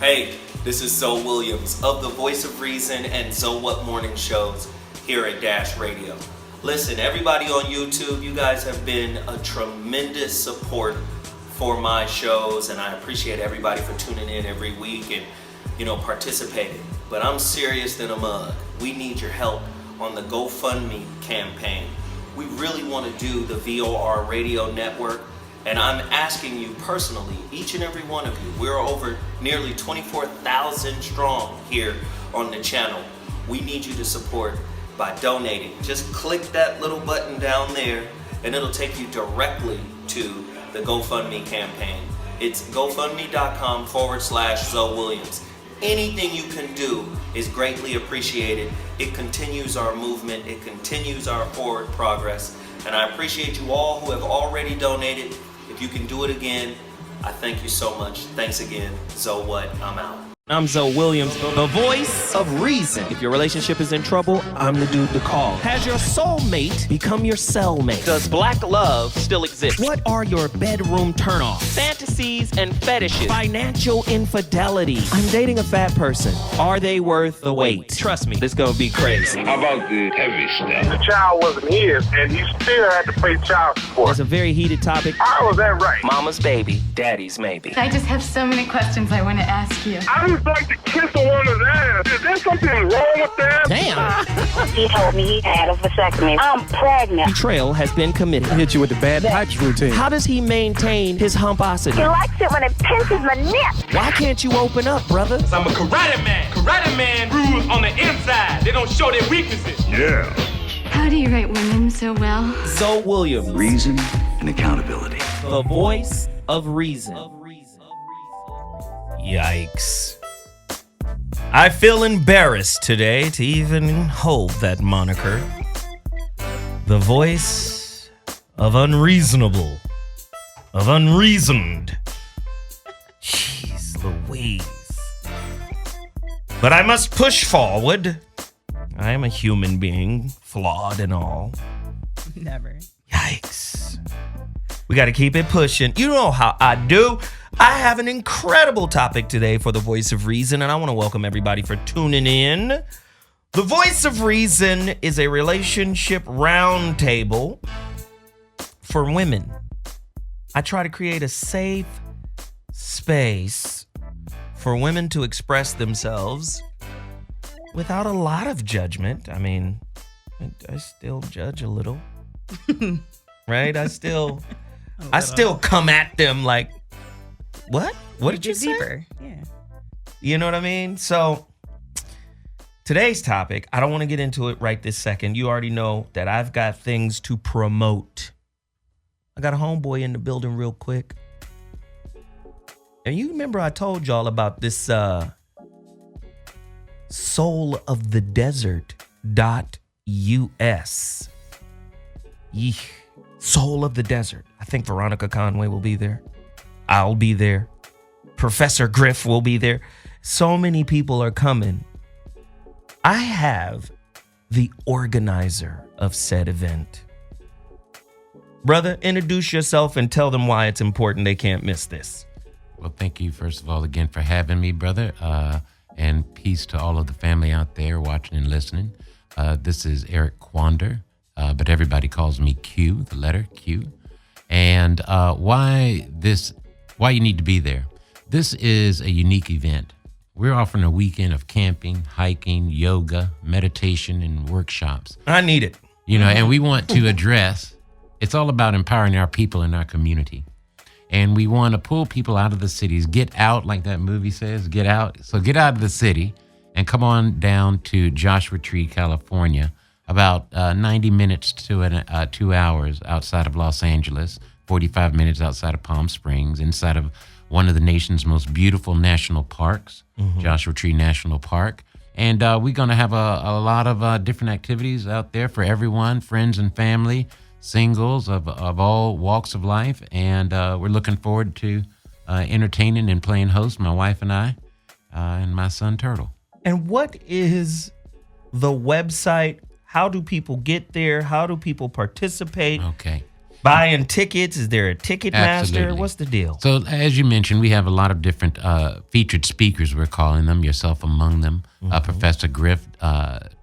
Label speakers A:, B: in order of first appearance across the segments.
A: Hey, this is Zoe Williams of the Voice of Reason and So What Morning Shows here at Dash Radio. Listen, everybody on YouTube, you guys have been a tremendous support for my shows, and I appreciate everybody for tuning in every week and, participating. But I'm serious than a mug. We need your help on the GoFundMe campaign. We really want to do the VOR radio network, and I'm asking you personally, each and every one of you, we're over nearly 24,000 strong here on the channel. We need you to support by donating. Just click that little button down there and it'll take you directly to the GoFundMe campaign. It's gofundme.com/Zoe Williams. Anything you can do is greatly appreciated. It continues our movement. It continues our forward progress. And I appreciate you all who have already donated. If you can do it again, I thank you so much. Thanks again. So what? I'm out.
B: I'm Zoe Williams, the voice of reason. If your relationship is in trouble, I'm the dude to call. Has your soulmate become your cellmate? Does black love still exist? What are your bedroom turnoffs? Fantasies and fetishes. Financial infidelity. I'm dating a fat person. Are they worth the wait? Trust me, this gonna be crazy.
C: How about the heavy stuff?
D: The child wasn't his, and he still had to pay child support.
B: It's a very heated topic.
D: How was that right?
B: Mama's baby, daddy's maybe.
E: I just have so many questions I want to ask you.
D: I just like to kiss a woman's ass. Is there something wrong with that?
B: Damn.
F: He told me he had a vasectomy. I'm pregnant.
B: Betrayal has been committed.
G: Hit you with the bad pipes routine.
B: How does he maintain his humposity?
F: He likes it when it pinches my neck.
B: Why can't you open up, brother?
H: I'm a karate man. Karate man rules on the inside. They don't show their weaknesses.
C: Yeah.
E: How do you write women so well?
B: Zoe Williams,
I: Reason and accountability.
B: the voice of reason. Yikes. I feel embarrassed today to even hold that moniker. The voice of unreasonable, of unreasoned. Jeez Louise. But I must push forward. I am a human being, flawed and all.
J: Never.
B: Yikes. We got to keep it pushing. You know how I do. I have an incredible topic today for the Voice of Reason, and I want to welcome everybody for tuning in. The Voice of Reason is a relationship roundtable for women. I try to create a safe space for women to express themselves without a lot of judgment. I mean, I still judge a little, right? I still come at them like, what? What did you say?
J: Deeper. Yeah.
B: You know what I mean? So today's topic, I don't want to get into it right this second. You already know that I've got things to promote. I got a homeboy in the building real quick. And you remember I told y'all about this soulofthedesert.us. Yeesh. Soul of the Desert. I think Veronica Conway will be there. I'll be there. Professor Griff will be there. So many people are coming. I have the organizer of said event. Brother, introduce yourself and tell them why it's important they can't miss this.
K: Well, thank you, first of all, again, for having me, brother. And peace to all of the family out there watching and listening. This is Eric Quander, but everybody calls me Q, the letter Q. And why you need to be there. This is a unique event. We're offering a weekend of camping, hiking, yoga, meditation, and workshops.
B: I need it.
K: And we want to address, it's all about empowering our people in our community. And we want to pull people out of the cities, get out, like that movie says, get out. So get out of the city and come on down to Joshua Tree, California, about 90 minutes to 2 hours outside of Los Angeles, 45 minutes outside of Palm Springs, inside of one of the nation's most beautiful national parks, Joshua Tree National Park. And we're going to have a lot of different activities out there for everyone, friends and family, singles of all walks of life. And we're looking forward to entertaining and playing host, my wife and I, and my son, Turtle.
B: And what is the website? How do people get there? How do people participate?
K: Okay.
B: Buying tickets, is there a ticket master?
K: Absolutely.
B: What's the deal?
K: So as you mentioned, we have a lot of different featured speakers, we're calling them, yourself among them. Professor Griff,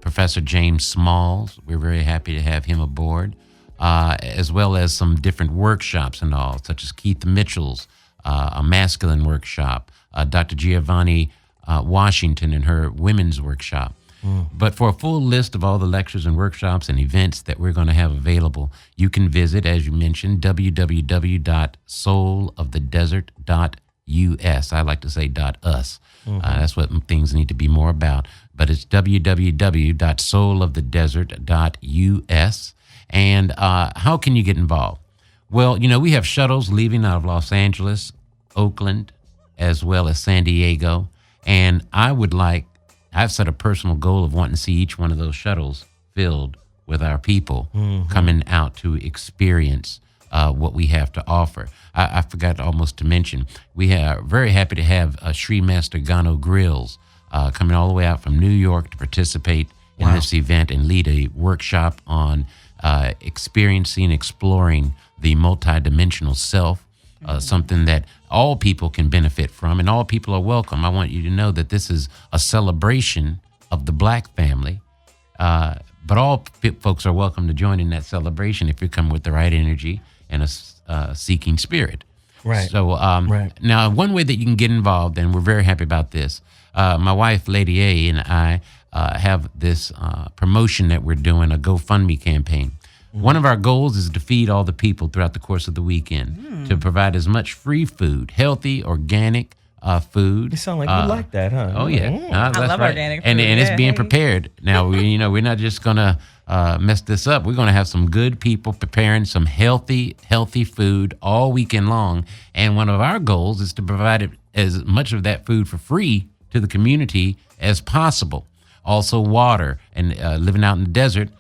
K: Professor James Smalls, we're very happy to have him aboard, as well as some different workshops and all, such as Keith Mitchell's a masculine workshop, Dr. Giovanni Washington and her women's workshop. But for a full list of all the lectures and workshops and events that we're going to have available, you can visit, as you mentioned, www.soulofthedesert.us. I like to say .us. That's what things need to be more about. But it's www.soulofthedesert.us. And how can you get involved? Well, we have shuttles leaving out of Los Angeles, Oakland, as well as San Diego. And I've set a personal goal of wanting to see each one of those shuttles filled with our people coming out to experience what we have to offer. I forgot almost to mention, we are very happy to have Sri Master Gano Grills coming all the way out from New York to participate in this event and lead a workshop on exploring the multidimensional self, something that all people can benefit from and all people are welcome. I want you to know that this is a celebration of the Black family, but all folks are welcome to join in that celebration if you come with the right energy and a seeking spirit.
B: Right.
K: So now one way that you can get involved, and we're very happy about this, my wife, Lady A, and I have this promotion that we're doing, a GoFundMe campaign. One of our goals is to feed all the people throughout the course of the weekend, to provide as much free food, healthy, organic food.
B: You sound like you like that, huh?
K: Oh, yeah.
J: I love organic food.
K: And it's being prepared. Now, we're not just going to mess this up. We're going to have some good people preparing some healthy food all weekend long. And one of our goals is to provide as much of that food for free to the community as possible. Also, water and living out in the desert,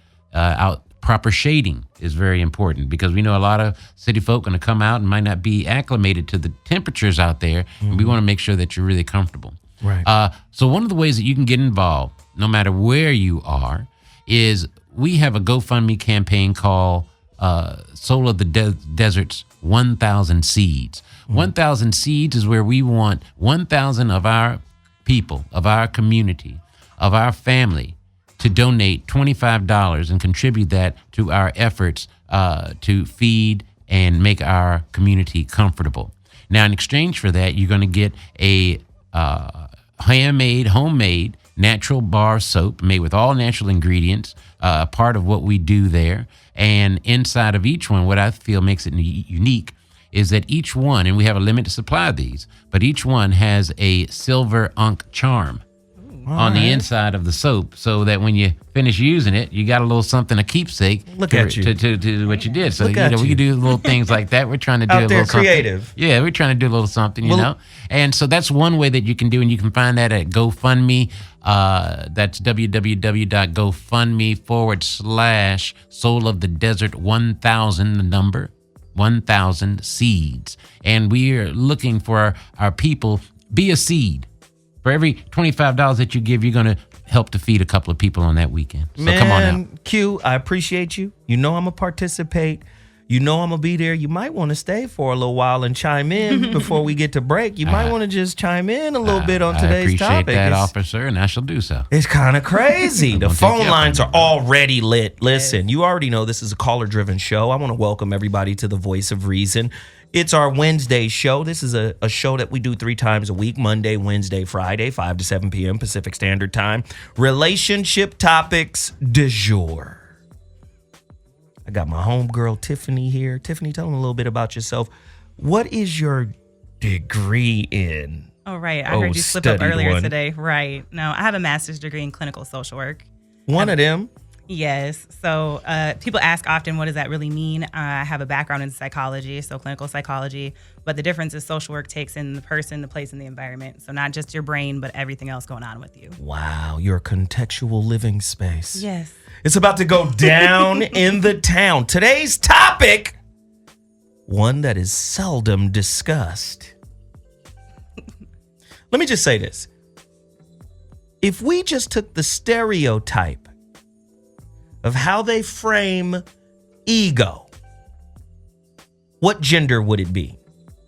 K: proper shading is very important because we know a lot of city folk going to come out and might not be acclimated to the temperatures out there. And we want to make sure that you're really comfortable.
B: Right.
K: So one of the ways that you can get involved, no matter where you are, is we have a GoFundMe campaign called Soul of the Desert's 1,000 Seeds. 1,000 Seeds is where we want 1,000 of our people, of our community, of our family, to donate $25 and contribute that to our efforts to feed and make our community comfortable. Now, in exchange for that, you're going to get a homemade, natural bar soap made with all natural ingredients, part of what we do there. And inside of each one, what I feel makes it unique is that each one, and we have a limited supply of these, but each one has a silver unk charm on the inside of the soap, so that when you finish using it, you got a little something, a keepsake to what you did. So we can do little things like that. We're trying to do
B: out
K: a
B: there
K: little
B: creative.
K: Something. Yeah, we're trying to do a little something, you know. And so that's one way that you can do, and you can find that at GoFundMe. That's www.gofundme.com/Soul of the Desert 1,000, the number 1,000 seeds. And we are looking for our people. Be a seed. For every $25 that you give, you're going to help to feed a couple of people on that weekend. So come on out.
B: Q, I appreciate you. You know I'm going to participate. You know I'm going to be there. You might want to stay for a little while and chime in before we get to break. You might want to just chime in a little bit on today's topic.
K: I appreciate that, officer, and I shall do so.
B: It's kind of crazy. The phone lines are already lit. Listen, you already know this is a caller-driven show. I want to welcome everybody to the Voice of Reason. It's our Wednesday show. This is a show that we do 3 times a week, Monday, Wednesday, Friday, 5 to 7 p.m. Pacific Standard Time. Relationship topics du jour. I got my homegirl, Tiffany, here. Tiffany, tell them a little bit about yourself. What is your degree in?
J: Oh, right. I heard you slip up earlier today. Right. No, I have a master's degree in clinical social work.
B: One of them?
J: Yes. So people ask often, what does that really mean? I have a background in psychology, so clinical psychology. But the difference is social work takes in the person, the place, and the environment. So not just your brain, but everything else going on with you.
B: Wow. You're a contextual living space.
J: Yes.
B: It's about to go down in the town. Today's topic, one that is seldom discussed. Let me just say this. If we just took the stereotype of how they frame ego what gender would it be?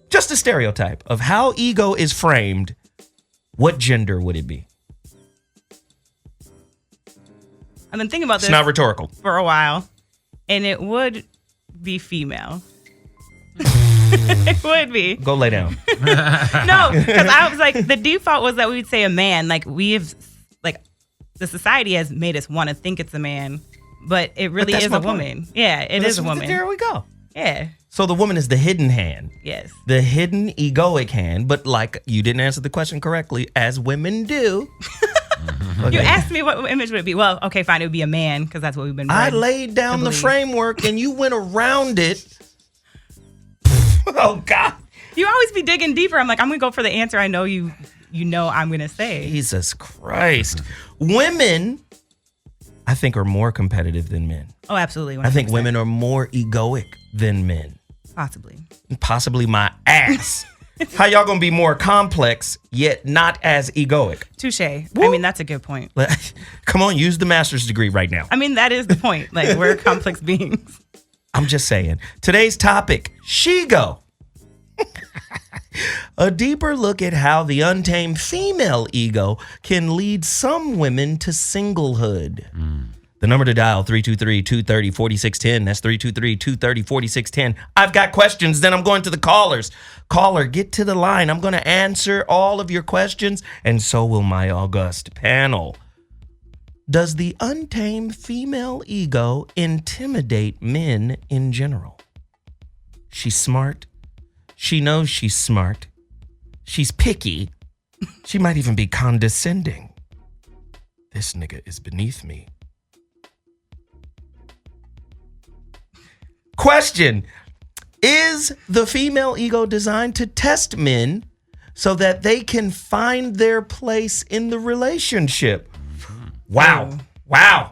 B: Just a stereotype of how ego is framed. What gender would it be?
J: I've been thinking about this.
B: It's not rhetorical.
J: For a while, and it would be female. It would be.
B: Go lay down.
J: No, because I was like, the default was that we would say a man. Like the society has made us want to think it's a man, but it really is a woman. Yeah, it is a woman.
B: There we go.
J: Yeah.
B: So the woman is the hidden hand.
J: Yes.
B: The hidden egoic hand, but like you didn't answer the question correctly, as women do. Okay.
J: You asked me what image would it be. Well, okay, fine. It would be a man because that's what we've been.
B: I laid down the framework and you went around it. Oh, God.
J: You always be digging deeper. I'm like, I'm going to go for the answer I know you know I'm going to say.
B: Jesus Christ. Women, I think, are more competitive than men.
J: Oh, absolutely. 100%.
B: I think women are more egoic than men.
J: Possibly
B: my ass. How y'all gonna be more complex yet not as egoic?
J: Touche. I mean, that's a good point.
B: Come on, use the master's degree right now.
J: I mean, that is the point. Like, we're complex beings.
B: I'm just saying. Today's topic, she-go. A deeper look at how the untamed female ego can lead some women to singlehood. The number to dial, 323-230-4610. That's 323-230-4610. I've got questions, then I'm going to the callers. Caller, get to the line. I'm going to answer all of your questions, and so will my august panel. Does the untamed female ego intimidate men in general? She's smart. She knows she's smart. She's picky. She might even be condescending. This nigga is beneath me. Question: is the female ego designed to test men so that they can find their place in the relationship? Wow.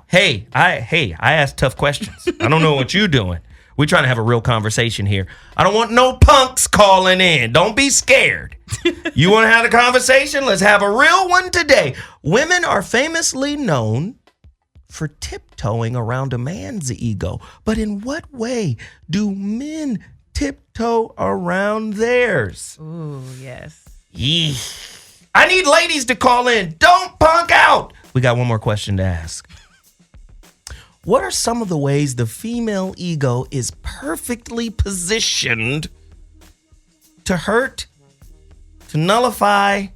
B: Hey, I ask tough questions. I don't know what you're doing. We're trying to have a real conversation here. I don't want no punks calling in. Don't be scared. You want to have a conversation? Let's have a real one today. Women are famously known for tiptoeing around a man's ego. But in what way do men tiptoe around theirs?
J: Ooh, yes.
B: Yee. I need ladies to call in. Don't punk out. We got one more question to ask. What are some of the ways the female ego is perfectly positioned to hurt, to nullify,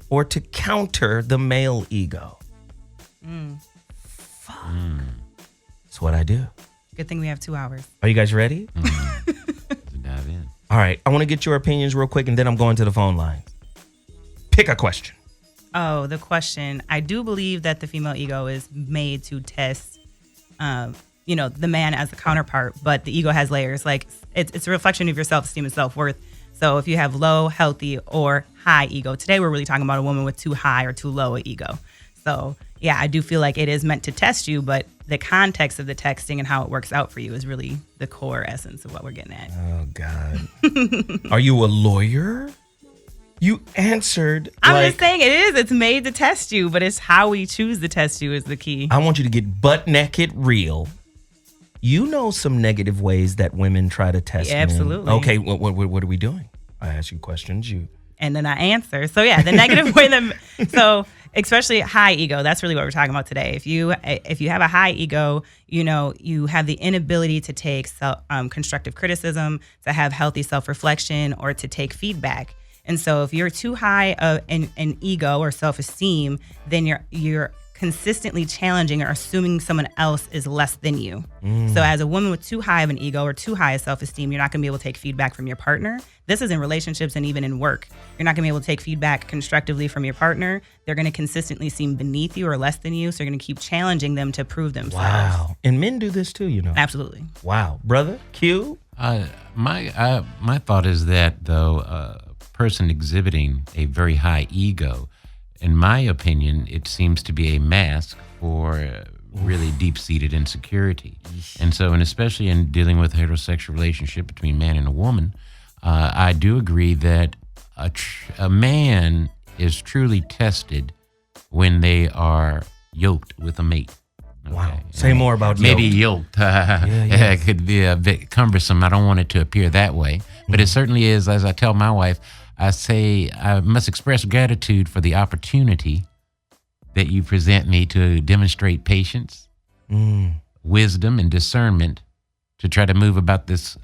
B: or to counter the male ego? Fuck. That's what I do.
J: Good thing we have 2 hours.
B: Are you guys ready?
K: Dive in.
B: All right. I want to get your opinions real quick, and then I'm going to the phone lines. Pick a question.
J: Oh, the question. I do believe that the female ego is made to test the man as a counterpart, but the ego has layers. Like it's a reflection of your self-esteem and self-worth. So if you have low, healthy, or high ego, today we're really talking about a woman with too high or too low an ego. So yeah, I do feel like it is meant to test you, but the context of the texting and how it works out for you is really the core essence of what we're getting at.
B: Oh God. Are you a lawyer? You answered.
J: I'm just saying it is. It's made to test you, but it's how we choose to test you is the key.
B: I want you to get butt naked real. You know some negative ways that women try to test men.
J: Absolutely.
B: Okay, what are we doing? I ask you questions,
J: and then I answer. So yeah, the negative way so especially high ego, that's really what we're talking about today. If you have a high ego, you have the inability to take constructive criticism, to have healthy self-reflection, or to take feedback. And so if you're too high in ego or self-esteem, then you're consistently challenging or assuming someone else is less than you. So as a woman with too high of an ego or too high of self-esteem, you're not going to be able to take feedback from your partner. This is in relationships and even in work. You're not going to be able to take feedback constructively from your partner. They're going to consistently seem beneath you or less than you. So you're going to keep challenging them to prove themselves.
B: Wow. And men do this too,
J: Absolutely.
B: Wow. Brother, Q?
K: My thought is that, though, person exhibiting a very high ego, in my opinion, it seems to be a mask for really deep-seated insecurity. And so, and especially in dealing with a heterosexual relationship between a man and a woman, I do agree that a man is truly tested when they are yoked with a mate.
B: Wow. Say more about
K: maybe
B: yoked.
K: It could be a bit cumbersome. I don't want it to appear that way, but it certainly is. As I tell my wife, I say I must express gratitude for the opportunity that you present me to demonstrate patience, wisdom, and discernment to try to move about this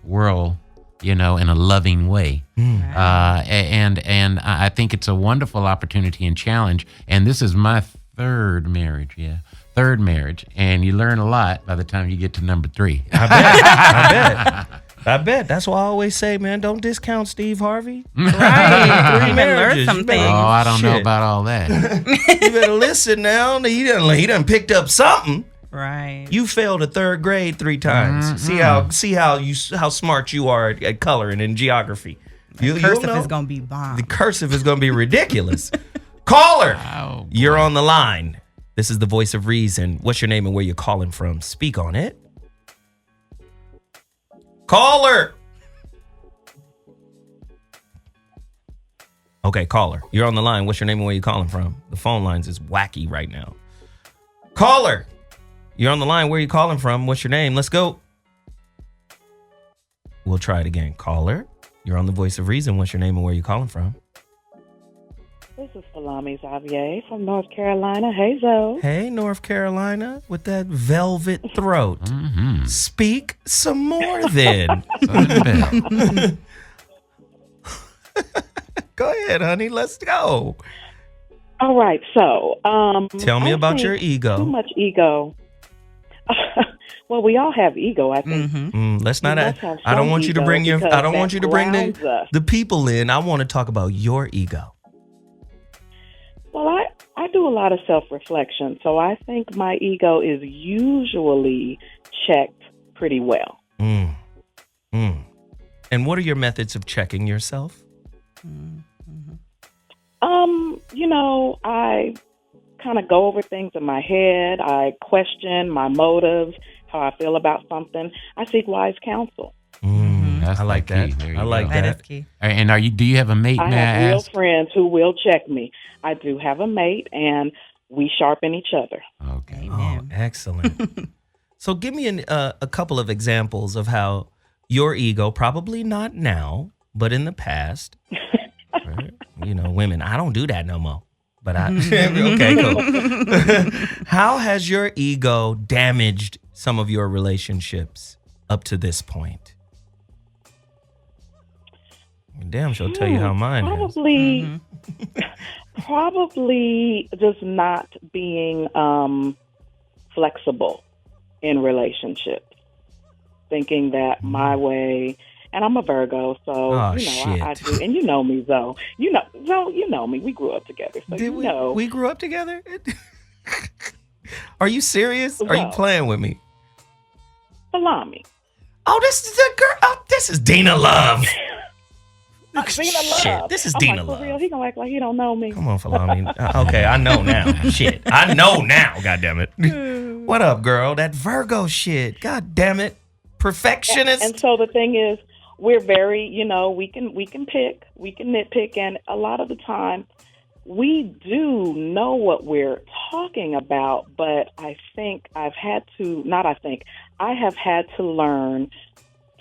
K: world, in a loving way. And I think it's a wonderful opportunity and challenge. And this is my third marriage, and you learn a lot by the time you get to number 3.
B: I bet. That's why I always say, man, don't discount Steve Harvey.
J: Right. 3 marriages. Learn some things.
K: Oh, I don't know about all that.
B: You better listen now. He done picked up something.
J: Right.
B: You failed a 3rd grade 3 times. See how smart you are at coloring and geography.
J: The cursive is gonna be bomb.
B: The cursive is gonna be ridiculous. Caller, you're on the line. This is the voice of reason. What's your name and where you're calling from? Speak on it. Caller. Okay, caller, you're on the line. What's your name and where you're calling from? The phone lines is wacky right now. Caller, you're on the line. Where are you calling from? What's your name? Let's go. We'll try it again. Caller, you're on the voice of reason. What's your name and where are you calling from?
L: This is Salami Xavier from North Carolina. Hey, Zoe.
B: Hey, North Carolina, with that velvet throat. Speak some more then. Go ahead, honey. Let's go.
L: All right. So,
B: tell me about your ego.
L: Too much ego. Well, we all have ego, I think.
B: Let's not. I don't want you to bring I don't want you to bring the people in. I want to talk about your ego.
L: Well, I do a lot of self-reflection, so I think my ego is usually checked pretty well.
B: And what are your methods of checking yourself?
L: I kind of go over things in my head. I question my motives, how I feel about something. I seek wise counsel.
K: I like that.
B: I like that.
J: That is key.
K: And do you have a mate?
L: I have real friends who will check me. I do have a mate, and we sharpen each other.
K: Okay.
B: Oh, excellent. So give me a couple of examples of how your ego, probably not now, but in the past, right? Women, I don't do that no more. But okay, cool. How has your ego damaged some of your relationships up to this point? Damn, she'll tell you how mine
L: is. Probably just not being flexible in relationships. Thinking that my way, and I'm a Virgo, so I do. And you know me, Zoe. Zoe, you know me. We grew up together, so
B: we grew up together? Are you serious? Are you playing with me?
L: Salami.
B: Oh, this is a girl. Oh, this is Dina Love.
L: Dina Love.
B: Shit, this is Dina Love.
L: For real, he gonna act like he don't know me.
B: Come on, Salami. Okay, I know now. Shit, I know now. God damn it. What up, girl? That Virgo shit. God damn it. Perfectionist.
L: And so the thing is, we're very, we can pick, we can nitpick, and a lot of the time we do know what we're talking about, but I have had to learn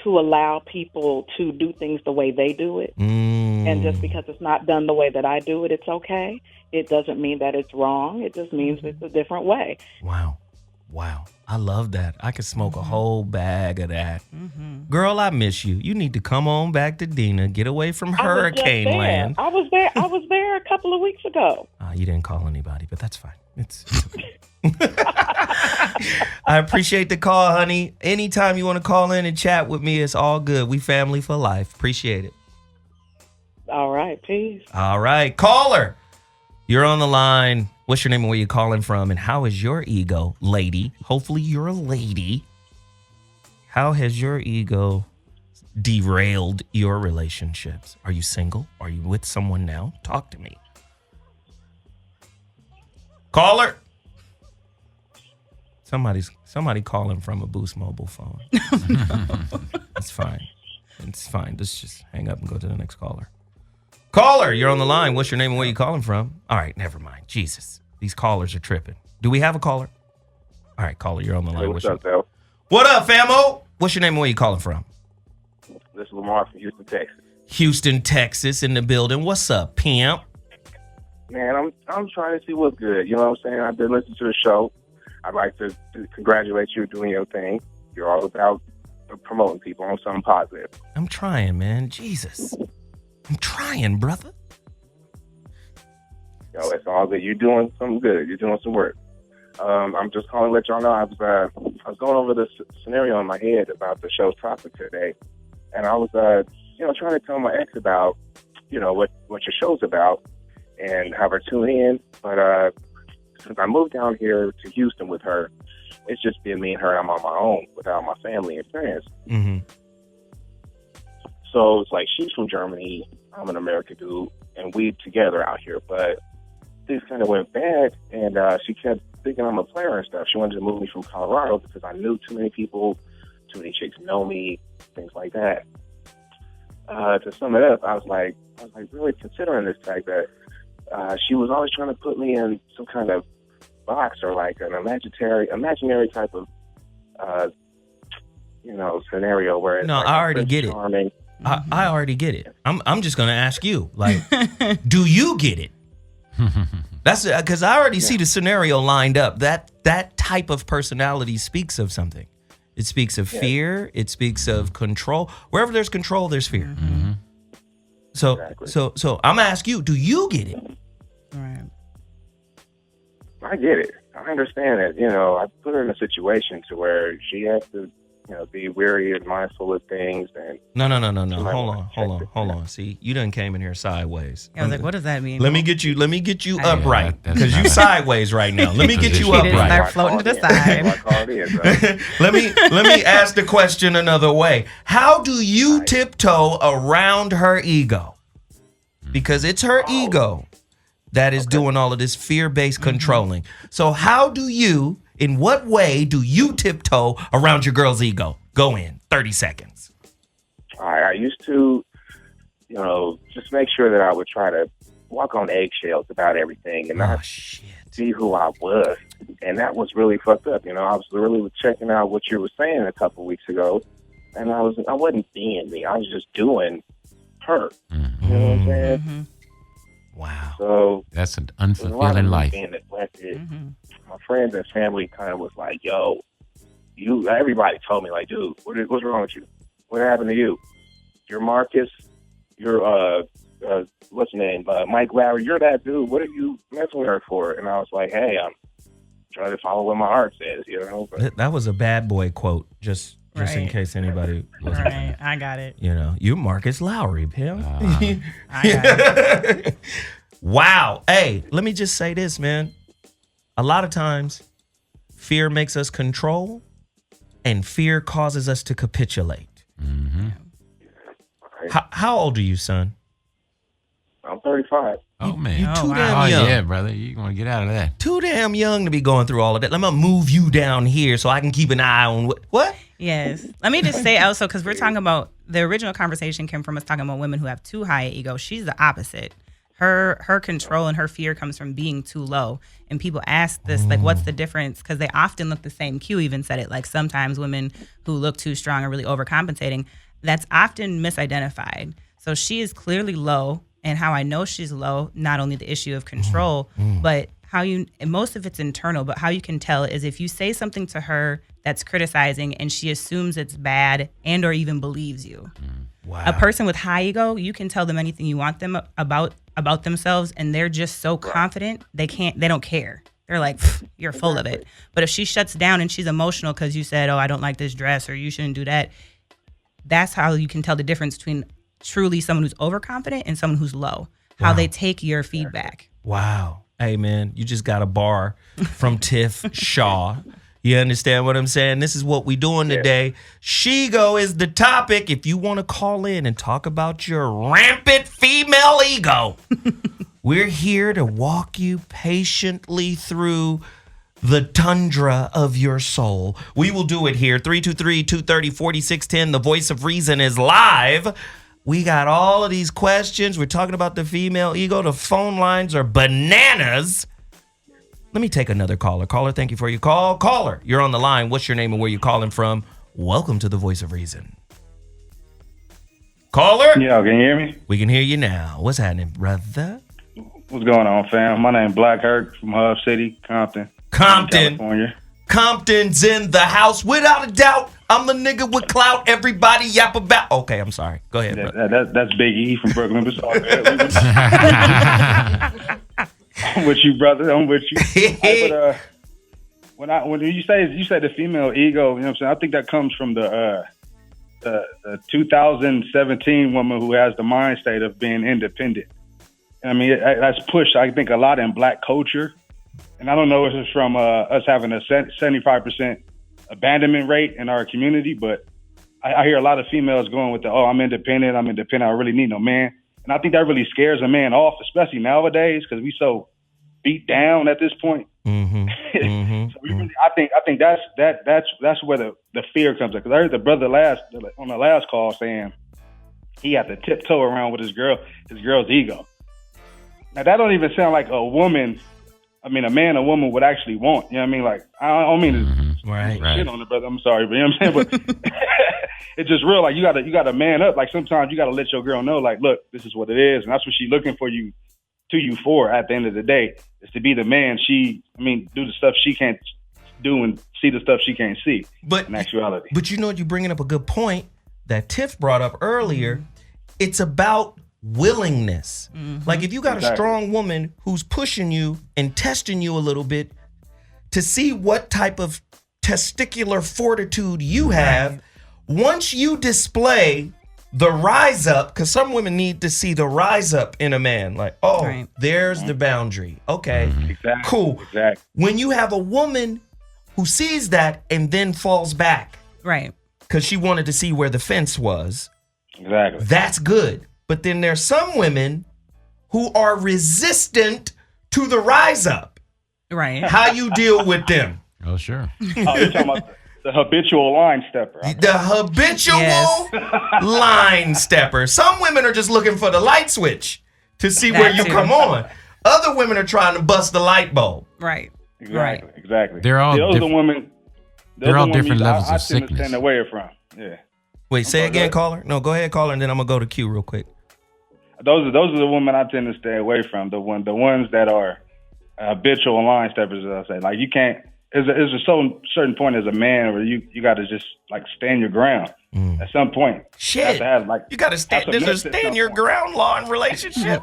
L: to allow people to do things the way they do it. And just because it's not done the way that I do it, it's okay. It doesn't mean that it's wrong. It just means it's a different way.
B: Wow. I love that. I could smoke a whole bag of that. Girl, I miss you. You need to come on back to Dina. Get away from Hurricane Land.
L: I was there a couple of weeks ago.
B: You didn't call anybody, but that's fine. It's okay. I appreciate the call, honey. Anytime you want to call in and chat with me, it's all good. We family for life. Appreciate it.
L: All right. Peace.
B: All right. Caller, you're on the line. What's your name and where you calling from? And how is your ego, lady? Hopefully you're a lady. How has your ego derailed your relationships? Are you single? Are you with someone now? Talk to me. Caller. Somebody calling from a Boost mobile phone. It's fine. It's fine. Let's just hang up and go to the next caller. Caller, you're on the line. What's your name and where you calling from? All right, never mind. Jesus, these callers are tripping. Do we have a caller? All right, caller, you're on the line.
D: Hey, what's up, Phil?
B: What up, famo? What's your name and where you calling from?
D: This is Lamar from Houston, Texas.
B: Houston, Texas in the building. What's up, pimp?
D: Man, I'm trying to see what's good. You know what I'm saying? I've been listening to the show. I'd like to congratulate you doing your thing. You're all about promoting people on something positive.
B: I'm trying, man. Jesus. I'm trying, brother.
D: Yo, it's all good. You're doing something good. You're doing some work. I'm just calling to let y'all know I was going over this scenario in my head about the show's topic today, and I was trying to tell my ex about what your show's about and have her tune in. But since I moved down here to Houston with her, it's just been me and her. I'm on my own without my family and friends.
B: Mm-hmm.
D: So it's like she's from Germany, I'm an American dude, and we together out here. But things kind of went bad, and she kept thinking I'm a player and stuff. She wanted to move me from Colorado because I knew too many people, too many chicks know me, things like that. To sum it up, I was like really considering this fact that she was always trying to put me in some kind of box or like an imaginary type of scenario where it's
B: I already get it. I already get it. I'm just gonna ask you, like, do you get it? That's because I already see the scenario lined up. That type of personality speaks of something. It speaks of fear. It speaks of control. Wherever there's control, there's fear.
K: Mm-hmm.
B: So,
D: Exactly.
B: so I'm gonna ask you, do you get it?
J: All right.
D: I get it. I understand it. I put her in a situation to where she has to, be wary and mindful of things. And
B: No. Hold on. See, you done came in here sideways.
J: I was like, what does that mean?
B: Let me get you
J: Yeah,
B: upright
K: that's
B: because you
K: not-
B: sideways right now. Let me get you
K: He
J: didn't
B: upright.
J: start floating to the side.
B: let me ask the question another way. How do you tiptoe around her ego? Because it's her ego that is doing all of this fear-based controlling. So in what way do you tiptoe around your girl's ego? Go in, 30 seconds.
D: I used to, just make sure that I would try to walk on eggshells about everything and not see who I was. And that was really fucked up. I was really checking out what you were saying a couple weeks ago, and I wasn't being me. I was just doing her.
K: Mm-hmm.
D: You know what I'm saying?
J: Mm-hmm.
B: Wow.
D: So
K: That's an
D: there's a lot of
K: unfulfilling
D: me
K: life.
D: being neglected.
J: Mm-hmm.
D: My friends and family kind of was like, yo, everybody told me, like, dude, what's wrong with you? What happened to you? You're Marcus. You're, what's your name? Mike Lowry. You're that dude. What are you messing with her for? And I was like, hey, I'm trying to follow what my heart says, But
B: That was a bad boy quote, just in
J: Right.
B: case anybody was
J: Right. I got it.
B: you Marcus Lowry, pimp.
J: I got it.
B: Wow. Hey, let me just say this, man. A lot of times, fear makes us control, and fear causes us to capitulate.
K: Mm-hmm.
B: How old are you, son?
D: I'm 35.
K: Oh, man.
B: You too
J: wow.
B: damn
K: Oh,
B: young.
K: yeah, brother. You're going to get out of that.
B: Too damn young to be going through all of that. Let me move you down here so I can keep an eye on what?
J: Yes. Let me just say also, because we're talking about the original conversation came from us talking about women who have too high ego. She's the opposite. Her control and her fear comes from being too low. And people ask this, like, what's the difference? Because they often look the same. Q even said it, like sometimes women who look too strong are really overcompensating. That's often misidentified. So she is clearly low. And how I know she's low, not only the issue of control, but and most of it's internal, but how you can tell is if you say something to her that's criticizing and she assumes it's bad and or even believes you.
B: Wow.
J: A person with high ego, you can tell them anything you want them about themselves, and they're just so confident they don't care. They're like, you're full of it. But if she shuts down and she's emotional because you said, oh, I don't like this dress or you shouldn't do that, that's how you can tell the difference between truly someone who's overconfident and someone who's low. How they take your feedback.
B: Wow. Hey, man, you just got a bar from Tiff Shaw. You understand what I'm saying? This is what we doing today. She-go is the topic. If you want to call in and talk about your rampant female ego, we're here to walk you patiently through the tundra of your soul. We will do it here. 323-230-4610. The Voice of Reason is live. We got all of these questions. We're talking about the female ego. The phone lines are bananas. Let me take another caller. Caller, thank you for your call. Caller, you're on the line. What's your name and where you calling from? Welcome to the Voice of Reason. Caller?
M: Yeah, can you hear me?
B: We can hear you now. What's happening, brother?
M: What's going on, fam? My name's Black Herc from Hub City, Compton, California.
B: Compton's in the house. Without a doubt, I'm the nigga with clout everybody yap about. Okay, I'm sorry. Go ahead, brother.
M: That's Big E from Brooklyn. But I'm with you, brother. I'm with you. But, when you say the female ego, you know what I'm saying? I think that comes from the 2017 woman who has the mind state of being independent. I mean, that's pushed, I think, a lot in black culture. And I don't know if it's from us having a 75% abandonment rate in our community, but I hear a lot of females going with I'm independent, I really need no man. And I think that really scares a man off, especially nowadays, because we so beat down at this point.
B: Mm-hmm.
M: So I think that's where the fear comes in. Because I heard the brother on the last call saying he had to tiptoe around with his girl's ego. Now that don't even sound like a woman. I mean, a man or woman would actually want. You know what I mean? Like, I don't mean to shit on the brother. I'm sorry, but you know what I'm saying? But it's just real. Like, you gotta man up. Like, sometimes you gotta let your girl know, like, look, this is what it is, and that's what she's looking for you for. At the end of the day, is to be the man. Do the stuff she can't do and see the stuff she can't see. But in actuality,
B: but you know what? You're bringing up a good point that Tiff brought up earlier. It's about willingness. Like, if you got a strong woman who's pushing you and testing you a little bit to see what type of testicular fortitude you have, once you display the rise up, because some women need to see the rise up in a man, like, there's the boundary. Okay, cool.
M: Exactly.
B: When you have a woman who sees that and then falls back,
J: right,
B: because she wanted to see where the fence was,
M: exactly,
B: that's good. But then there's some women who are resistant to the rise up.
J: Right.
B: How you deal with them?
K: Oh, sure.
M: You're talking about the habitual line stepper.
B: The habitual line stepper. Some women are just looking for the light switch to see where you come on. Other women are trying to bust the light bulb.
J: Right.
M: Exactly.
K: They're all
M: those are women.
K: They're all different levels of
M: I
K: sickness.
M: stand away from. Yeah.
B: Wait, say again, caller? No, go ahead, caller, and then I'm gonna go to Q real quick.
M: Those are the women I tend to stay away from. The ones that are habitual line steppers, as I say. Like, you can't. There's a certain point as a man where you got to just like stand your ground. At some point,
B: shit, you got to stand. There's a stand your ground law in relationship.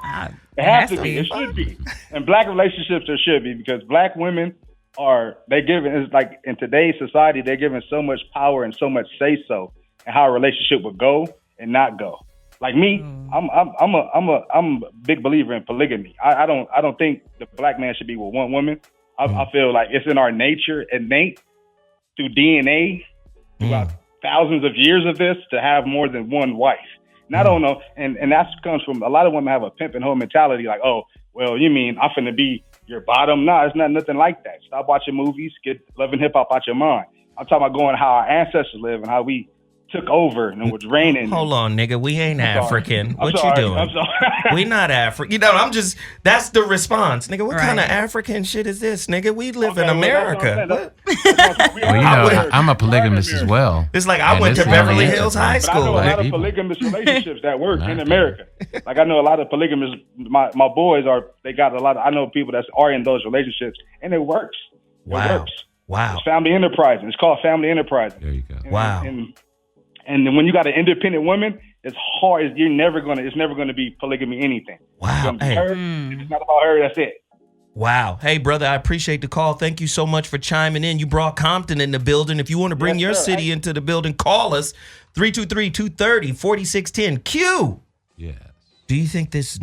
M: It has to be. It should be. And black relationships, there should be, because black women it's like in today's society, they're given so much power and so much say so in how a relationship would go and not go. Like me, I'm a big believer in polygamy. I don't think the black man should be with one woman. I feel like it's in our nature, innate, through DNA, throughout thousands of years of this, to have more than one wife. And I don't know, and that comes from a lot of women have a pimp and hoe mentality, like, oh, well, you mean I'm finna be your bottom? Nah, it's not nothing like that. Stop watching movies, get Love and Hip Hop out your mind. I'm talking about going how our ancestors live and how we took over and was reigning.
B: Hold on, nigga. We ain't African. What
M: sorry.
B: You doing?
M: I'm sorry.
B: We not African. You know, that's the response. Nigga, what kind of African shit is this? Nigga, we live in America.
K: I'm a polygamist as well.
B: It's like I went to Beverly Hills High School.
M: I know a lot of polygamous relationships that work in America. Like, I know a lot of polygamous, my boys they got a lot of, I know people that are in those relationships, and it works.
B: Wow.
M: It works.
B: Wow.
M: It's family enterprise. It's called family enterprise.
K: There you go.
B: Wow.
M: And then when you got an independent woman, it's hard. It's never gonna be polygamy anything.
B: Wow.
M: It's her. It's not about her. That's it.
B: Wow. Hey, brother, I appreciate the call. Thank you so much for chiming in. You brought Compton in the building. If you want to bring your city into the building, call us 323-230-4610. Q.
K: Yeah.
B: Do you think this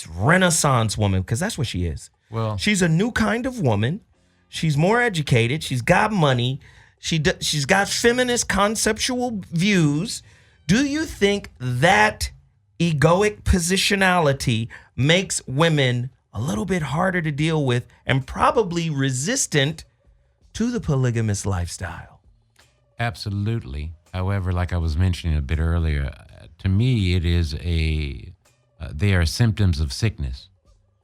B: Renaissance woman, because that's what she is.
K: Well,
B: she's a new kind of woman. She's more educated. She's got money. She's got feminist conceptual views. Do you think that egoic positionality makes women a little bit harder to deal with and probably resistant to the polygamous lifestyle?
K: Absolutely. However, like I was mentioning a bit earlier, to me, it is they are symptoms of sickness.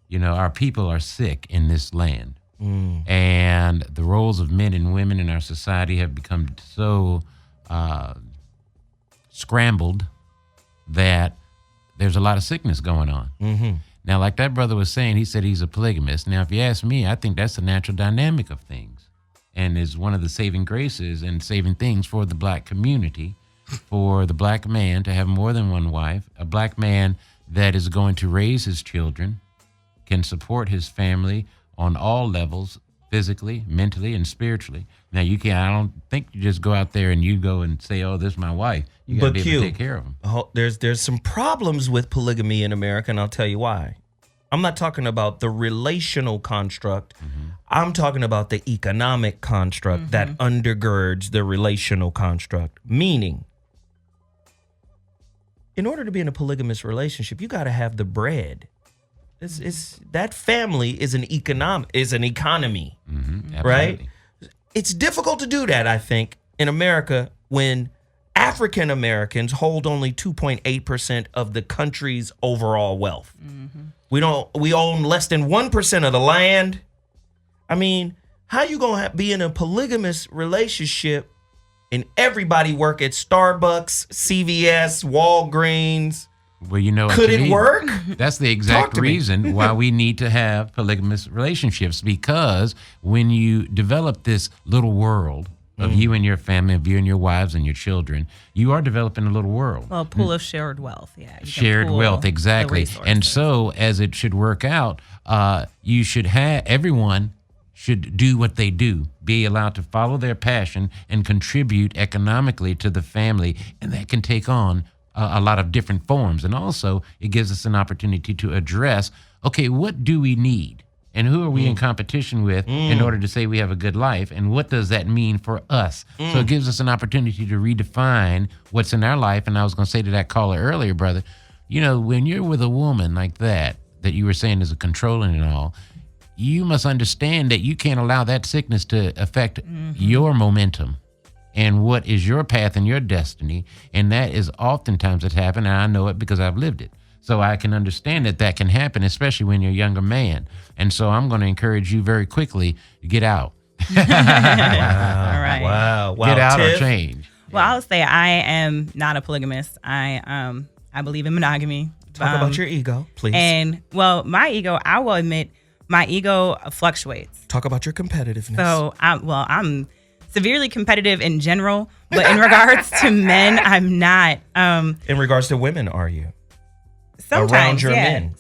K: You know, our people are sick in this land. And the roles of men and women in our society have become so scrambled that there's a lot of sickness going on. Now, like that brother was saying, he said he's a polygamist. Now, if you ask me, I think that's the natural dynamic of things and is one of the saving graces and saving things for the black community, for the black man to have more than one wife, a black man that is going to raise his children, can support his family on all levels, physically, mentally, and spiritually. Now, I don't think you just go out there and you go and say, oh, this is my wife. You got to be able to take care of them.
B: There's some problems with polygamy in America, and I'll tell you why. I'm not talking about the relational construct. I'm talking about the economic construct that undergirds the relational construct. Meaning, in order to be in a polygamous relationship, you got to have the bread. That family is an economy, right? It's difficult to do that, I think, in America when African Americans hold only 2.8% of the country's overall wealth. We own less than 1% of the land. I mean, how you gonna be in a polygamous relationship and everybody work at Starbucks, CVS, Walgreens?
K: Well, you know,
B: could it work?
K: That's the exact reason why we need to have polygamous relationships, because when you develop this little world of you and your family, of you and your wives and your children, you are developing a little world.
J: Well, a pool of shared wealth, yeah.
K: Shared wealth, exactly. And so, as it should work out, you should have everyone should do what they do, be allowed to follow their passion and contribute economically to the family, and that can take on a lot of different forms. And also, it gives us an opportunity to address, okay, what do we need? And who are we in competition with in order to say we have a good life? And what does that mean for us? So it gives us an opportunity to redefine what's in our life. And I was going to say to that caller earlier, brother, you know, when you're with a woman like that you were saying is a controlling and all, you must understand that you can't allow that sickness to affect your momentum and what is your path and your destiny. And that is oftentimes it's happened, and I know it because I've lived it. So I can understand that can happen, especially when you're a younger man. And so I'm going to encourage you very quickly to get out.
J: All right.
B: Wow.
K: Get out
B: Tiff?
K: or change.
J: Well, I'll say I am not a polygamist. I believe in monogamy.
B: Talk about your ego, please.
J: And, well, my ego, I will admit, my ego fluctuates.
B: Talk about your competitiveness.
J: So, I'm severely competitive in general, but in regards to men, I'm not.
B: In regards to women, are you?
J: Sometimes,
B: around your
J: yeah.
B: men.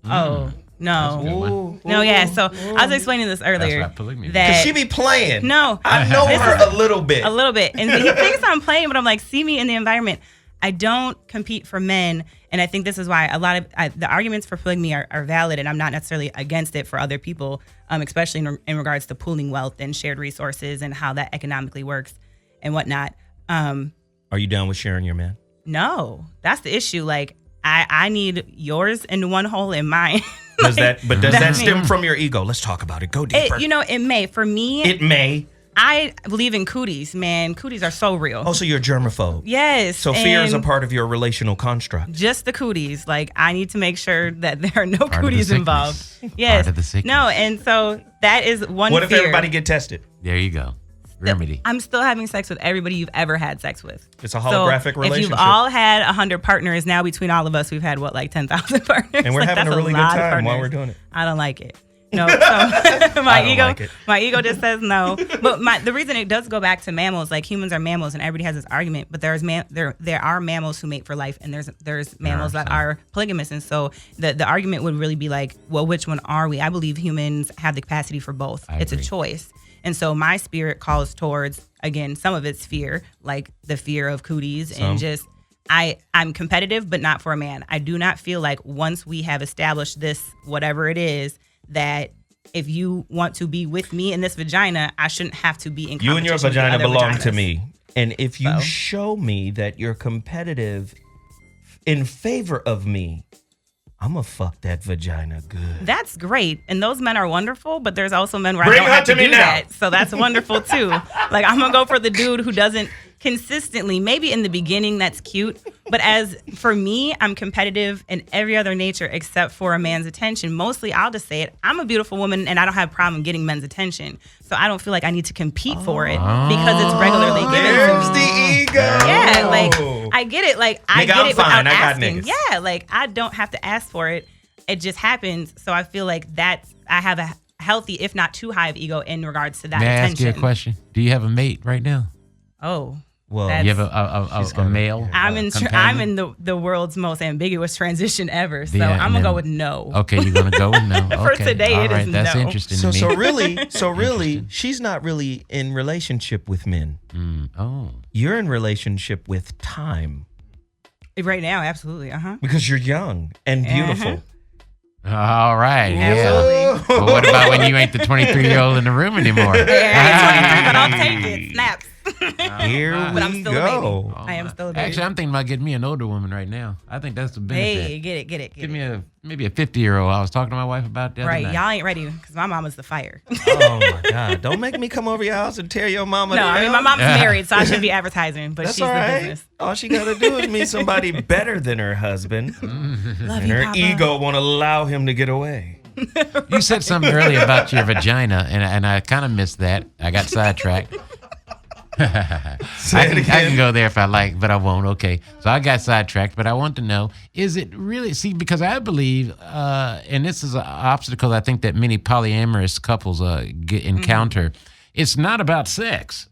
J: Oh, no. No, yeah. So I was explaining this earlier.
K: That's polygamy.
B: Because she be playing.
J: No.
B: I know her a little bit.
J: A little bit. And he thinks I'm playing, but I'm like, see me in the environment. I don't compete for men. And I think this is why a lot of the arguments for polygamy are valid, and I'm not necessarily against it for other people, especially in regards to pooling wealth and shared resources and how that economically works and whatnot.
B: Are you down with sharing your man?
J: No, that's the issue. Like, I need yours in one hole and mine.
B: Does that stem from your ego? Let's talk about it. Go deeper.
J: It may. For me,
B: it may.
J: I believe in cooties, man. Cooties are so real.
B: Oh, so you're a germaphobe.
J: Yes.
B: So fear is a part of your relational construct.
J: Just the cooties. Like, I need to make sure that there are no cooties involved. Yes.
K: Part of the sickness.
J: No, and so that is one
B: What if
J: fear.
B: everybody get tested?
K: There you go. Remedy.
J: I'm still having sex with everybody you've ever had sex with.
B: It's a holographic
J: so
B: relationship.
J: If you've all had 100 partners, now between all of us, we've had, 10,000 partners?
B: And we're having a really good time while we're doing it.
J: I don't like it. No, so my ego just says no. But the reason it does go back to mammals, like humans are mammals, and everybody has this argument. But there are mammals who mate for life, and there's mammals that are polygamous, and so the argument would really be like, well, which one are we? I believe humans have the capacity for both. It's a choice, and so my spirit calls towards, again, some of it's fear, like the fear of cooties, and just I'm competitive, but not for a man. I do not feel like once we have established this, whatever it is, that if you want to be with me in this vagina, I shouldn't have to be in competition.
B: You and your vagina belong
J: vaginas.
B: to me. And if you show me that you're competitive in favor of me, I'm going to fuck that vagina good.
J: That's great. And those men are wonderful, but there's also men where
B: Bring
J: I don't
B: her
J: have to
B: to me
J: do
B: now.
J: that. So that's wonderful too. Like, I'm going to go for the dude who doesn't consistently, maybe in the beginning that's cute, but as for me, I'm competitive in every other nature except for a man's attention. Mostly, I'll just say it, I'm a beautiful woman and I don't have a problem getting men's attention. So I don't feel like I need to compete for it because it's regularly given to me.
B: There's the ego.
J: Yeah, like I get it. Like I
B: Nigga,
J: get
B: I'm
J: it
B: fine.
J: without
B: I got
J: asking.
B: niggas.
J: Yeah, like I don't have to ask for it. It just happens. So I feel like I have a healthy, if not too high of ego in regards to that
K: May I
J: attention.
K: ask you a question? Do you have a mate right now?
J: Oh.
B: Well,
J: that's-
K: You have a male?
J: I'm in
K: companion?
J: the world's most ambiguous transition ever. So
K: Yeah,
J: I'm
K: and
J: gonna go
K: then-
J: with no.
K: Okay, you're gonna go with no.
J: For
K: Okay.
J: today,
K: All
J: it
K: right,
J: is
K: that's
J: no.
K: interesting to me.
B: So really, she's not really in relationship with men.
K: Oh.
B: You're in relationship with time
J: Right now, absolutely.
B: because you're young and beautiful.
K: All right.
J: Absolutely.
K: Yeah. But what about when you ain't the 23-year-old in the room anymore?
J: Yeah, 23, but I'll take it. Snaps.
B: Here
J: But I'm
B: we
J: still
B: go.
J: a baby. I am still a baby.
K: Actually, I'm thinking about getting me an older woman right now. I think that's the benefit.
J: Hey, get it.
K: Give me maybe a 50-year-old. I was talking to my wife about that.
J: Right, y'all ain't ready because my mama's the fire.
B: Oh my God! Don't make me come over your house and tear your mama
J: No,
B: down.
J: I mean my mom's married, so I shouldn't be advertising, but
B: That's
J: she's
B: all
J: the
B: right.
J: business.
B: All she gotta do is meet somebody better than her husband,
J: Love
B: and
J: you,
B: her
J: Papa.
B: ego won't allow him to get away.
K: You said something earlier about your vagina, and I kind of missed that. I got sidetracked. I can go there if I like, but I won't. Okay. So I got sidetracked, but I want to know, is it really, because I believe, and this is an obstacle I think that many polyamorous couples encounter, it's not about sex.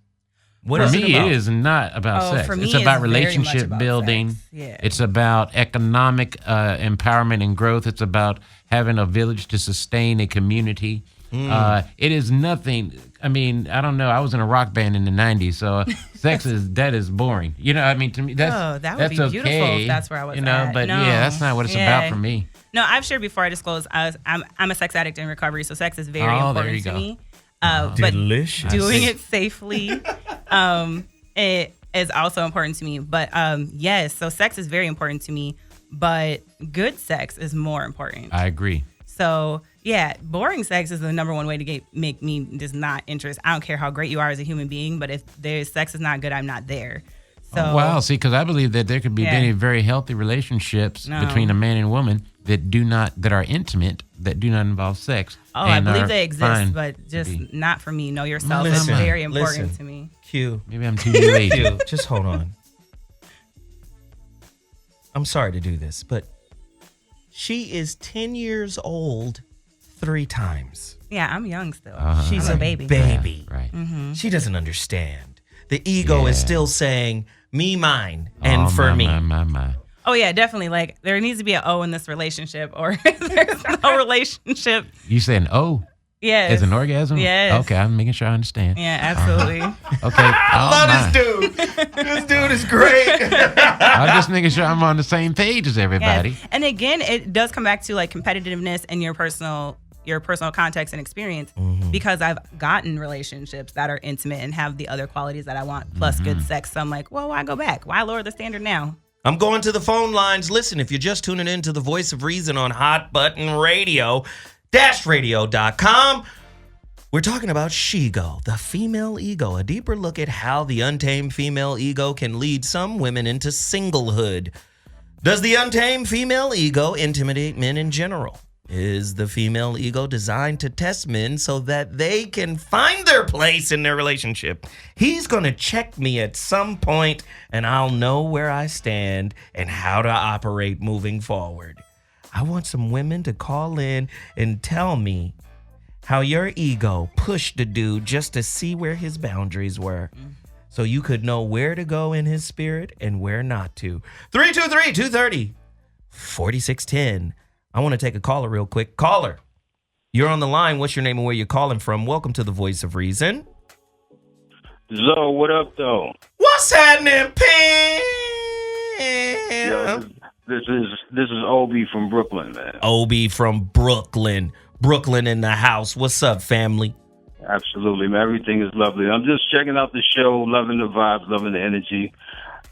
B: What
K: for
B: is
K: me,
B: it about?
K: it is not about sex.
J: For me,
K: it's about
J: very much
K: relationship
J: about
K: building.
J: sex. Yeah.
K: It's about economic empowerment and growth. It's about having a village to sustain a community. It is nothing. I mean, I don't know. I was in a rock band in the 90s, so sex is boring. You know, I mean, to me, that's
J: that would
K: that's
J: be beautiful
K: okay,
J: if that's where I was
K: you know,
J: at.
K: but
J: No.
K: yeah, that's not what it's about for me.
J: No, I've shared before I disclose I'm a sex addict in recovery, so sex is very
K: Oh, there you
J: important to
K: go.
J: me. But
B: Delicious.
J: doing it safely it is also important to me. But yes, so sex is very important to me, but good sex is more important.
K: I agree.
J: So yeah, boring sex is the number one way to make me just not interest. I don't care how great you are as a human being, but if there's sex is not good, I'm not there. So
K: Wow, see, because I believe that there could be many very healthy relationships between a man and woman that are intimate, that do not involve sex.
J: Oh, I
K: and
J: believe
K: are
J: they
K: fine
J: exist, but
K: to
J: just
K: be.
J: not for me. Know yourself
K: Listen,
J: is very important
B: listen.
J: to me.
B: Q.
K: Maybe I'm too new age.
B: Q, just hold on. I'm sorry to do this, but she is 10 years old 3 times.
J: Yeah, I'm young still.
B: She's
J: I'm
B: a
J: a baby.
B: baby.
K: Right.
B: She doesn't understand. The ego is still saying, me, mine, and
K: Oh,
B: for me.
K: My.
J: Oh yeah, definitely. Like there needs to be an O in this relationship, or there's no relationship.
K: You said an O
J: Yes.
K: as an orgasm?
J: Yes.
K: Okay, I'm making sure I understand.
J: Yeah, absolutely.
K: Okay.
B: I love this dude. This dude is great.
K: I'm just making sure I'm on the same page as everybody.
J: Yes. And again, it does come back to like competitiveness and your personal context and experience, because I've gotten relationships that are intimate and have the other qualities that I want plus good sex. So I'm like, well, why go back? Why lower the standard now?
B: I'm going to the phone lines. Listen, if you're just tuning in to the Voice of Reason on Hot Button Radio, -radio.com, we're talking about she-go, the female ego, a deeper look at how the untamed female ego can lead some women into singlehood. Does the untamed female ego intimidate men in general? Is the female ego designed to test men so that they can find their place in their relationship? He's going to check me at some point, and I'll know where I stand and how to operate moving forward. I want some women to call in and tell me how your ego pushed a dude just to see where his boundaries were, so you could know where to go in his spirit and where not to. 323-230-4610. I want to take a caller real quick. Caller, you're on the line. What's your name and where you're calling from? Welcome to the Voice of Reason.
C: Zo, what up, though?
B: What's happening, Pam?
C: Yo, this is Obi from Brooklyn, man.
B: Obi from Brooklyn. Brooklyn in the house. What's up, family?
C: Absolutely, man. Everything is lovely. I'm just checking out the show, loving the vibes, loving the energy.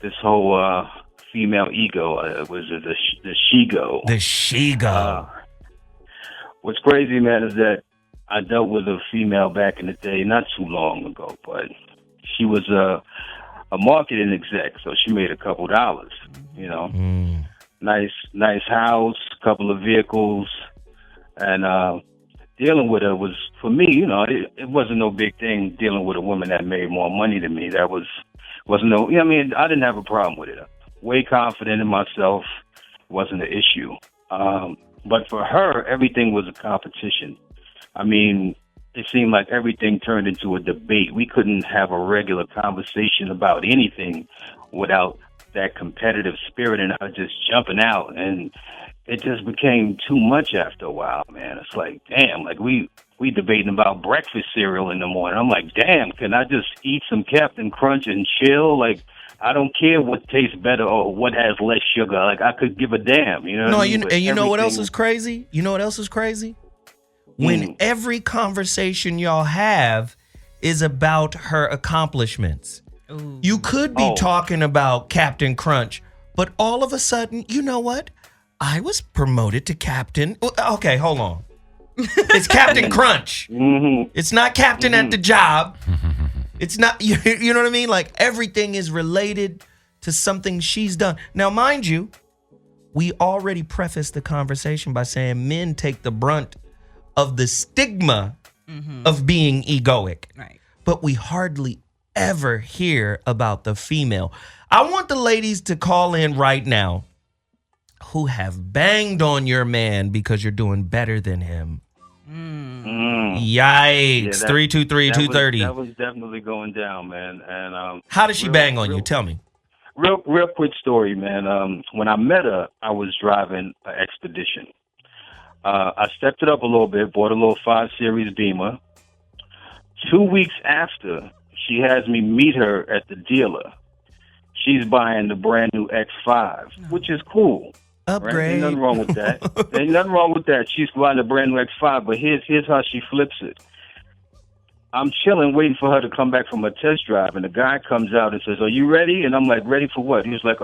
C: This whole female ego, was it the she-go?
B: The she-go.
C: What's crazy, man, is that I dealt with a female back in the day, not too long ago, but she was a a marketing exec, so she made a couple dollars. You know, nice house, couple of vehicles, and dealing with her was, for me, you know, it wasn't no big thing dealing with a woman that made more money than me. That wasn't no. I mean, I didn't have a problem with it. Way confident in myself, wasn't an issue. But for her, everything was a competition. I mean, it seemed like everything turned into a debate. We couldn't have a regular conversation about anything without that competitive spirit and her just jumping out. And it just became too much after a while, man. It's like, damn, like we debating about breakfast cereal in the morning. I'm like, damn, can I just eat some Captain Crunch and chill? Like, I don't care what tastes better or what has less sugar. Like, I could give a damn, you know?
B: No,
C: what I mean?
B: and you know what else is crazy? You know what else is crazy? When every conversation y'all have is about her accomplishments. Ooh. You could be talking about Captain Crunch, but all of a sudden, you know what? I was promoted to captain. Okay, hold on. It's Captain Crunch. It's not captain at the job. It's not, you know what I mean? Like, everything is related to something she's done. Now, mind you, we already prefaced the conversation by saying men take the brunt of the stigma of being egoic. Right. But we hardly ever hear about the female. I want the ladies to call in right now who have banged on your man because you're doing better than him. Yikes. 323-230.
C: That was definitely going down, man. And
B: how did she bang on you? Tell me.
C: Real quick story, man. When I met her, I was driving an Expedition. I stepped it up a little bit, bought a little 5 Series Beamer. 2 weeks after, she has me meet her at the dealer. She's buying the brand new X5, which is cool.
B: Upgrade.
C: Right? Ain't nothing wrong with that. Ain't nothing wrong with that. She's buying the brand new X5, but here's how she flips it. I'm chilling, waiting for her to come back from a test drive, and the guy comes out and says, "Are you ready?" And I'm like, "Ready for what?" He was like,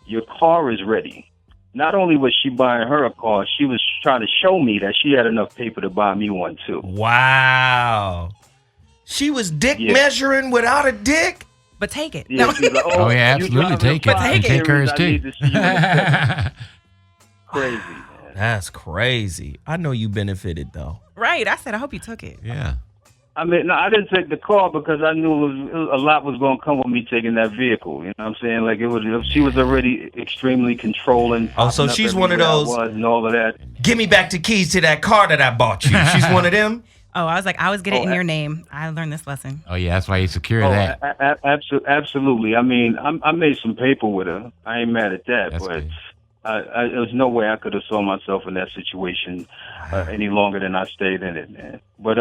C: "Your car is ready." Not only was she buying her a car, she was trying to show me that she had enough paper to buy me one too.
B: Wow. She was dick measuring without a dick?
J: But take it.
C: Yeah,
J: No.
C: like,
K: oh, yeah, absolutely. Take it. And take hers too.
C: Crazy, man.
B: That's crazy. I know you benefited, though.
J: Right. I said, I hope you took it.
K: Yeah.
C: I mean, no, I didn't take the car because I knew a lot was going to come with me taking that vehicle. You know what I'm saying? Like, she was already extremely controlling.
B: Oh, so she's one of those.
C: And all of that.
B: Give me back the keys to that car that I bought you. She's one of them?
J: Oh, I was like, I always get it in your name. I learned this lesson.
K: Oh, yeah, that's why you secure that.
C: Absolutely. I mean, I made some paper with her. I ain't mad at that,
K: That's
C: but
K: good.
C: there was no way I could have saw myself in that situation any longer than I stayed in it, man. But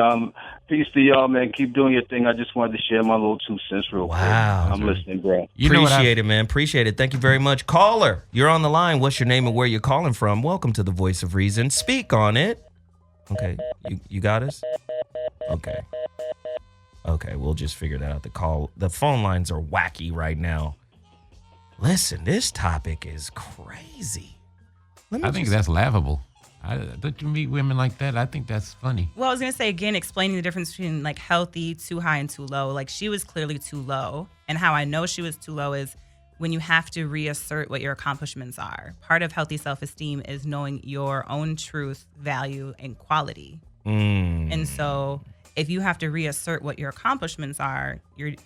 C: peace to y'all, man. Keep doing your thing. I just wanted to share my little 2 cents real quick. I'm listening, bro.
B: Appreciate it, man. Appreciate it. Thank you very much. Caller, you're on the line. What's your name and where you're calling from? Welcome to the Voice of Reason. Speak on it. Okay, you got us? Okay, we'll just figure that out. The phone lines are wacky right now. Listen, this topic is crazy.
K: I think that's laughable. Don't you meet women like that? I think that's funny.
J: Well, I was going to say, again, explaining the difference between like healthy, too high, and too low. Like, she was clearly too low. And how I know she was too low is when you have to reassert what your accomplishments are. Part of healthy self-esteem is knowing your own truth, value, and quality. And so if you have to reassert what your accomplishments are,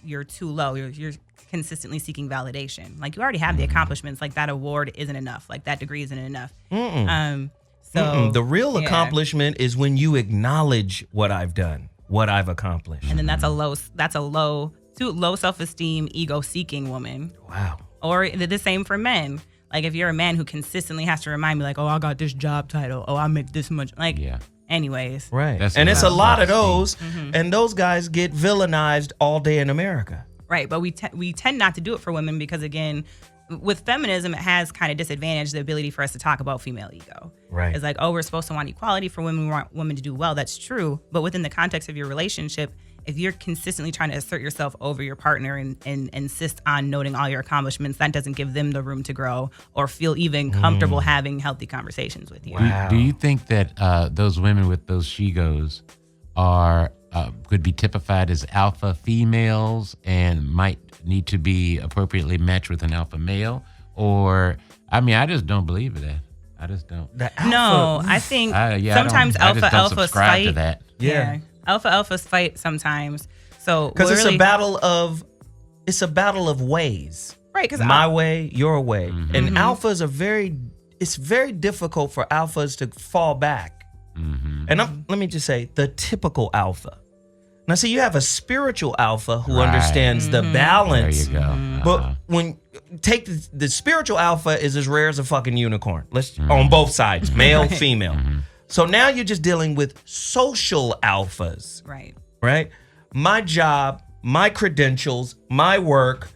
J: you're too low. You're consistently seeking validation. Like, you already have the accomplishments. Like, that award isn't enough. Like, that degree isn't enough. So
B: the real accomplishment is when you acknowledge what I've done, what I've accomplished.
J: And then that's a low self-esteem, ego-seeking woman.
B: Wow.
J: Or the same for men. Like, if you're a man who consistently has to remind me, like, oh, I got this job title. Oh, I make this much. Like, anyways.
B: Right. And it's a lot of those. And those guys get villainized all day in America.
J: Right. But we tend not to do it for women because, again, with feminism, it has kind of disadvantaged the ability for us to talk about female ego.
B: Right.
J: It's like, oh, we're supposed to want equality for women. We want women to do well. That's true. But within the context of your relationship, if you're consistently trying to assert yourself over your partner and insist on noting all your accomplishments, that doesn't give them the room to grow or feel even comfortable having healthy conversations with you.
K: Wow. Do you think that those women with those she-goes are could be typified as alpha females and might need to be appropriately matched with an alpha male? Or, I mean, I just don't believe in that. I just don't.
J: No, I think sometimes alphas fight.
K: To that.
J: Yeah. Alphas fight sometimes. So
B: because it's a battle of ways.
J: Right. Because
B: my way, your way, and alphas are it's very difficult for alphas to fall back. And let me just say, the typical alpha. Now, see, you have a spiritual alpha who understands the balance.
K: There you go.
B: But when take the spiritual alpha is as rare as a fucking unicorn. On both sides, male, female. So now you're just dealing with social alphas. Right? My job, my credentials, my work,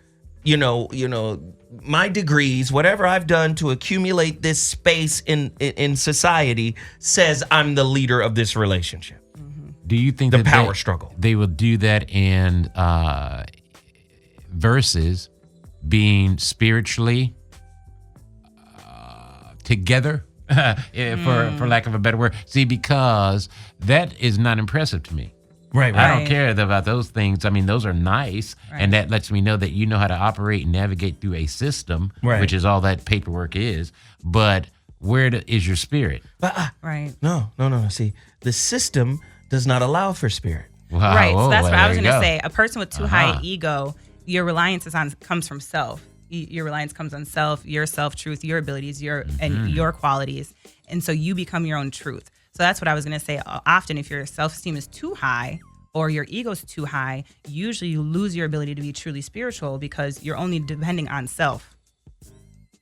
B: my degrees, whatever I've done to accumulate this space in society says I'm the leader of this relationship.
K: Do you think
B: the power struggle?
K: They will do that in versus being spiritually together, for lack of a better word. See, because that is not impressive to me.
B: Right.
K: I don't care about those things. I mean, those are nice, and that lets me know that you know how to operate and navigate through a system, which is all that paperwork is. But where is your spirit?
B: No. See, the system does not allow for spirit.
K: Wow.
J: Right. So that's what I was going to say. A person with too high ego, your reliance comes from self. Your reliance comes on self, your self-truth, your abilities, and your qualities. And so you become your own truth. So that's what I was going to say. Often, if your self-esteem is too high or your ego's too high, usually you lose your ability to be truly spiritual because you're only depending on self.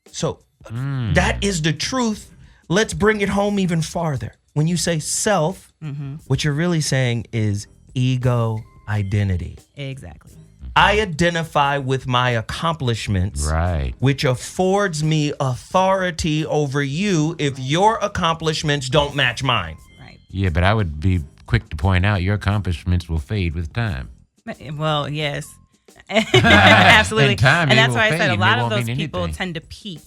B: So that is the truth. Let's bring it home even farther. When you say self, what you're really saying is ego identity.
J: Exactly.
B: I identify with my accomplishments, which affords me authority over you if your accomplishments don't match mine.
J: Right.
K: Yeah, but I would be quick to point out your accomplishments will fade with time.
J: Well, yes. Absolutely.
K: Time,
J: and that's why I said a lot of
K: those
J: people tend to peak.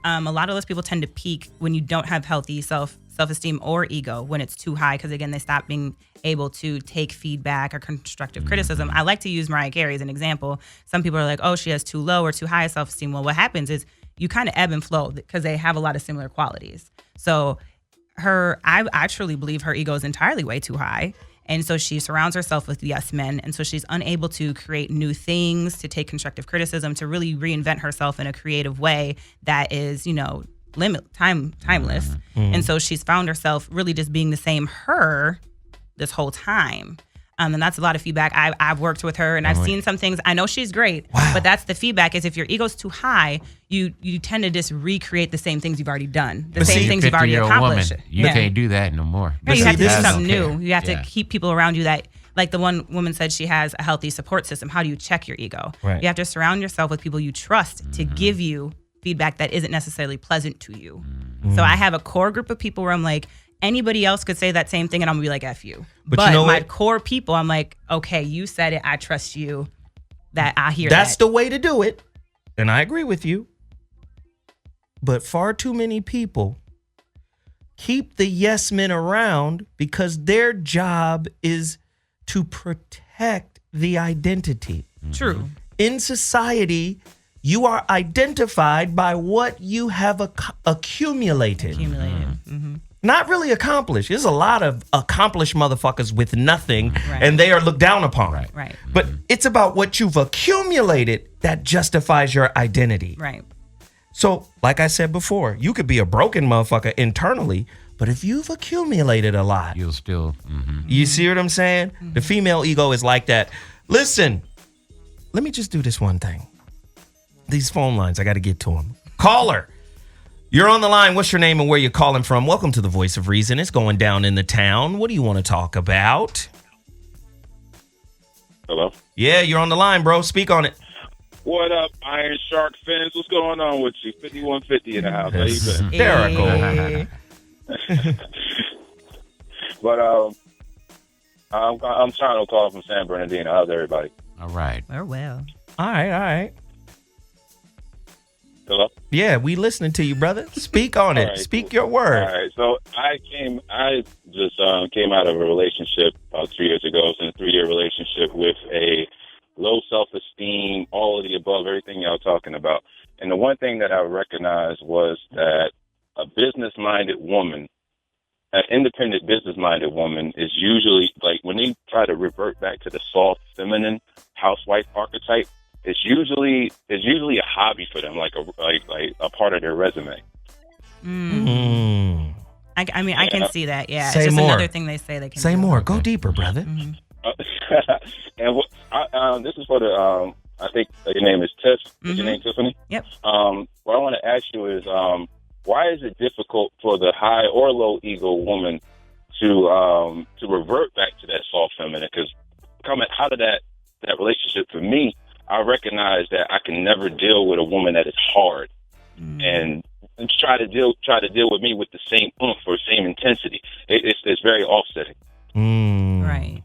J: A lot of those people tend to peak when you don't have healthy self-esteem or ego, when it's too high, because again, they stop being able to take feedback or constructive criticism. I like to use Mariah Carey as an example. Some people are like, oh, she has too low or too high self-esteem. Well, what happens is you kind of ebb and flow because they have a lot of similar qualities. So I truly believe her ego is entirely way too high. And so she surrounds herself with yes men. And so she's unable to create new things, to take constructive criticism, to really reinvent herself in a creative way that is, timeless. And so she's found herself really just being the same her this whole time. And that's a lot of feedback. I've worked with her and I've seen some things. I know she's great, but that's the feedback is if your ego's too high, you tend to just recreate the same things you've already done, the same things you've already accomplished.
K: Woman, you can't do that no more.
J: Yeah, you have to do something new. You have to keep people around you that, like the one woman said, she has a healthy support system. How do you check your ego? You have to surround yourself with people you trust to give you feedback that isn't necessarily pleasant to you. So I have a core group of people where I'm like, anybody else could say that same thing and I'm gonna be like, F you. But my core people, I'm like, okay, you said it, I trust you. That I hear
B: That's the way to do it. And I agree with you. But far too many people keep the yes men around because their job is to protect the identity.
J: True.
B: In society, you are identified by what you have accumulated. Not really accomplished. There's a lot of accomplished motherfuckers with nothing, and they are looked down upon.
J: Right.
B: But it's about what you've accumulated that justifies your identity.
J: Right.
B: So, like I said before, you could be a broken motherfucker internally, but if you've accumulated a lot,
K: you'll still.
B: You see what I'm saying? The female ego is like that. Listen, let me just do this one thing. These phone lines, I got to get to them. Caller. You're on the line. What's your name and where you're calling from? Welcome to the Voice of Reason. It's going down in the town. What do you want to talk about?
N: Hello?
B: Yeah, you're on the line, bro. Speak on it.
N: What up, Iron Shark fans? What's going on with you? 5150 in the house. How you been?
B: Hysterical.
N: But I'm trying to call from San Bernardino. How's everybody?
K: All right.
J: We're well.
B: All right.
N: Hello?
B: Yeah, we listening to you, brother. Speak on it.
N: Right,
B: Speak
N: cool.
B: your word.
N: All right. So I just came out of a relationship about 3 years ago. I was in a 3-year relationship with a low self-esteem, all of the above, everything y'all talking about. And the one thing that I recognized was that a business-minded woman, an independent business-minded woman, is usually, like, when they try to revert back to the soft, feminine housewife archetype, it's usually a hobby for them, like a part of their resume.
J: I mean, I can see that. Yeah,
B: Say
J: it's just
B: more.
J: another thing they say they can.
B: Say
J: do.
B: more. Go deeper, brother.
N: And this is for the. I think your name is Tiff. Is your name Tiffany?
J: Yep.
N: What I want to ask you is, why is it difficult for the high or low ego woman to revert back to that soft feminine? Because coming out of that relationship, for me, I recognize that I can never deal with a woman that is hard and try to deal with me with the same oomph or same intensity. It's very offsetting.
J: Right.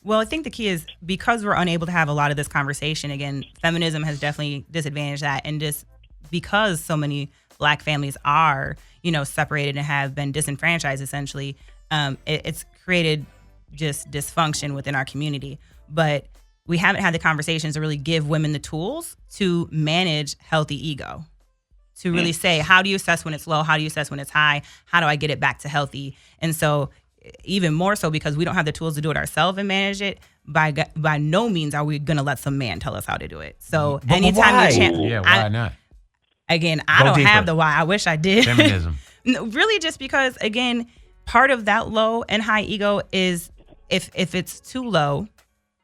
J: Well, I think the key is because we're unable to have a lot of this conversation. Again, feminism has definitely disadvantaged that, and just because so many Black families are, separated and have been disenfranchised, essentially, it's created just dysfunction within our community. But we haven't had the conversations to really give women the tools to manage healthy ego, to really say, how do you assess when it's low? How do you assess when it's high? How do I get it back to healthy? And so even more so because we don't have the tools to do it ourselves and manage it, by no means are we going to let some man tell us how to do it. So
B: But
J: anytime
B: why?
K: Why not?
J: Again, I don't have the why. I wish I did.
K: Feminism.
J: No, really, just because, again, part of that low and high ego is if it's too low,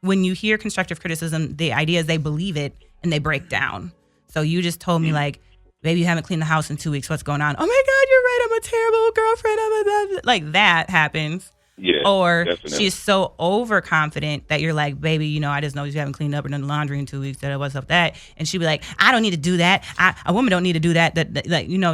J: when you hear constructive criticism, the idea is they believe it and they break down. So you just told me, like, baby, you haven't cleaned the house in 2 weeks. What's going on? Oh, my God, you're right. I'm a terrible girlfriend. Like, that happens.
N: Yeah,
J: or
N: definitely.
J: she's so overconfident that you're like, baby, I just know you haven't cleaned up or done the laundry in 2 weeks. What's up with that? And she'd be like, I don't need to do that. A woman don't need to do that.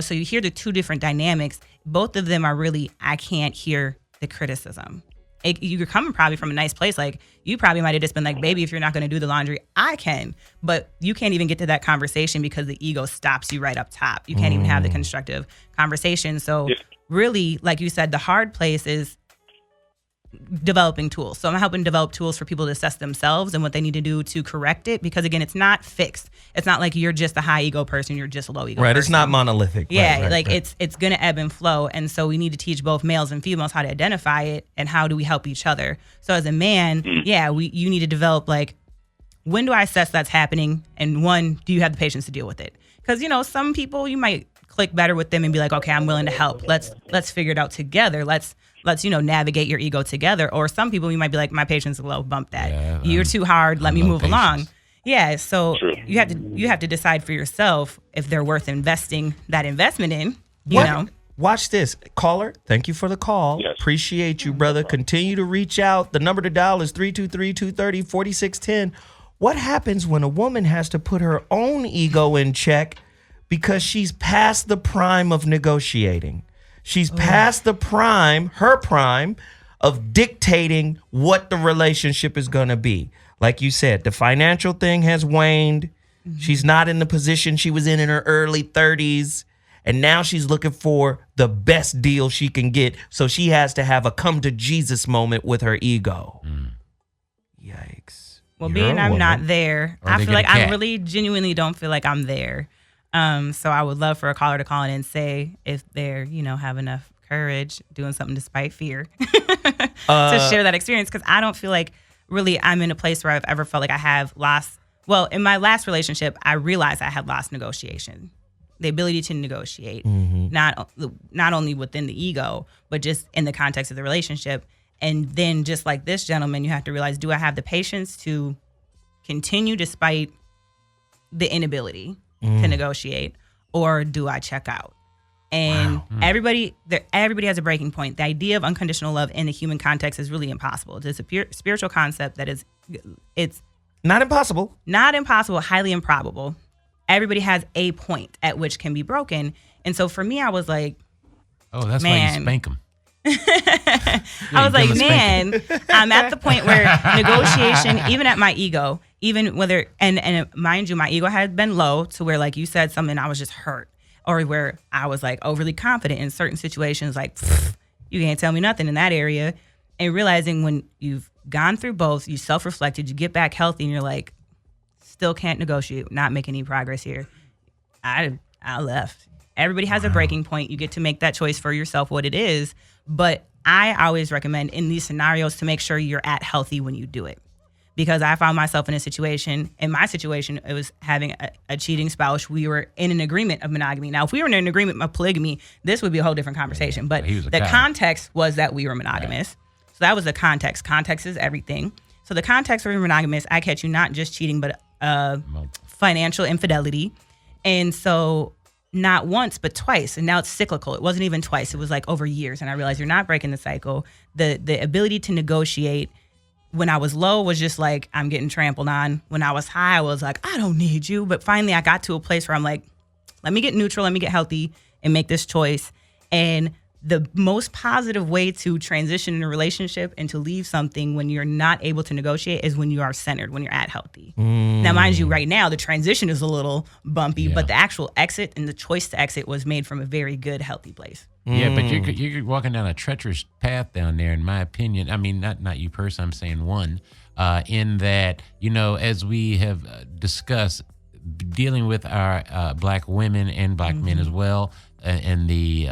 J: So you hear the two different dynamics. Both of them are really, I can't hear the criticism. You're coming probably from a nice place. Like, you probably might have just been like, baby, if you're not going to do the laundry, I can. But you can't even get to that conversation because the ego stops you right up top. You can't even have the constructive conversation. So really, like you said, the hard place is developing tools. So I'm helping develop tools for people to assess themselves and what they need to do to correct it. Because again, it's not fixed. It's not like you're just a high ego person, you're just a low ego person.
B: It's not monolithic.
J: Yeah, it's going to ebb and flow. And so we need to teach both males and females how to identify it and how do we help each other. So as a man, you need to develop, like, when do I assess that's happening? And one, do you have the patience to deal with it? Because, some people, you might click better with them and be like, okay, I'm willing to help. Let's figure it out together. Let's navigate your ego together. Or some people, you might be like, my patience is low, bump that. Yeah, you're too hard, let me move along. Yeah, so you have to decide for yourself if they're worth investing that investment in, you know.
B: Watch this. Caller, thank you for the call.
N: Yes.
B: Appreciate you, brother. Continue to reach out. The number to dial is 323-230-4610. What happens when a woman has to put her own ego in check because she's past the prime of negotiating? She's past her prime of dictating what the relationship is going to be. Like you said, the financial thing has waned. She's not in the position she was in her early 30s. And now she's looking for the best deal she can get. So she has to have a come to Jesus moment with her ego. Yikes.
J: Well, being I'm not there, I feel like I really genuinely don't feel like I'm there. So I would love for a caller to call in and say if they're, have enough courage doing something despite fear to share that experience. Because I don't feel like really I'm in a place where I've ever felt like I have lost. Well, in my last relationship, I realized I had lost negotiation, the ability to negotiate, not only within the ego, but just in the context of the relationship. And then just like this gentleman, you have to realize, do I have the patience to continue despite the inability to negotiate, or do I check out? And everybody has a breaking point. The idea of unconditional love in the human context is really impossible. It's a spiritual concept that it's
B: not impossible.
J: Not impossible, highly improbable. Everybody has a point at which can be broken. And so for me, I was like,
K: oh, that's why you spank them.
J: I was like, man, I'm at the point where negotiation, even at my ego, even whether, and mind you, my ego had been low to where, like you said something, I was just hurt, or where I was like overly confident in certain situations, like, you can't tell me nothing in that area. And realizing when you've gone through both, you self-reflected, you get back healthy, and you're like, still can't negotiate, not make any progress here. I left. Everybody has a breaking point. You get to make that choice for yourself, what it is. But I always recommend in these scenarios to make sure you're at healthy when you do it. Because I found myself in a situation, in my situation, it was having a cheating spouse. We were in an agreement of monogamy. Now, if we were in an agreement of polygamy, this would be a whole different conversation. But the context was that we were monogamous. Right. So that was the context. Context is everything. So the context for monogamous, I catch you, not just cheating, but financial infidelity. And so not once, but twice. And now it's cyclical. It wasn't even twice. It was like over years. And I realized you're not breaking the cycle. The ability to negotiate when I was low was just like, I'm getting trampled on. When I was high, I was like, I don't need you. But finally, I got to a place where I'm like, let me get neutral, let me get healthy and make this choice. And the most positive way to transition in a relationship and to leave something when you're not able to negotiate is when you are centered, when you're at healthy. Now, mind you, right now, the transition is a little bumpy, but the actual exit and the choice to exit was made from a very good, healthy place.
K: Yeah, but you're walking down a treacherous path down there, in my opinion. I mean, not you personally, I'm saying one, in that, as we have discussed, dealing with our black women and black men as well, and the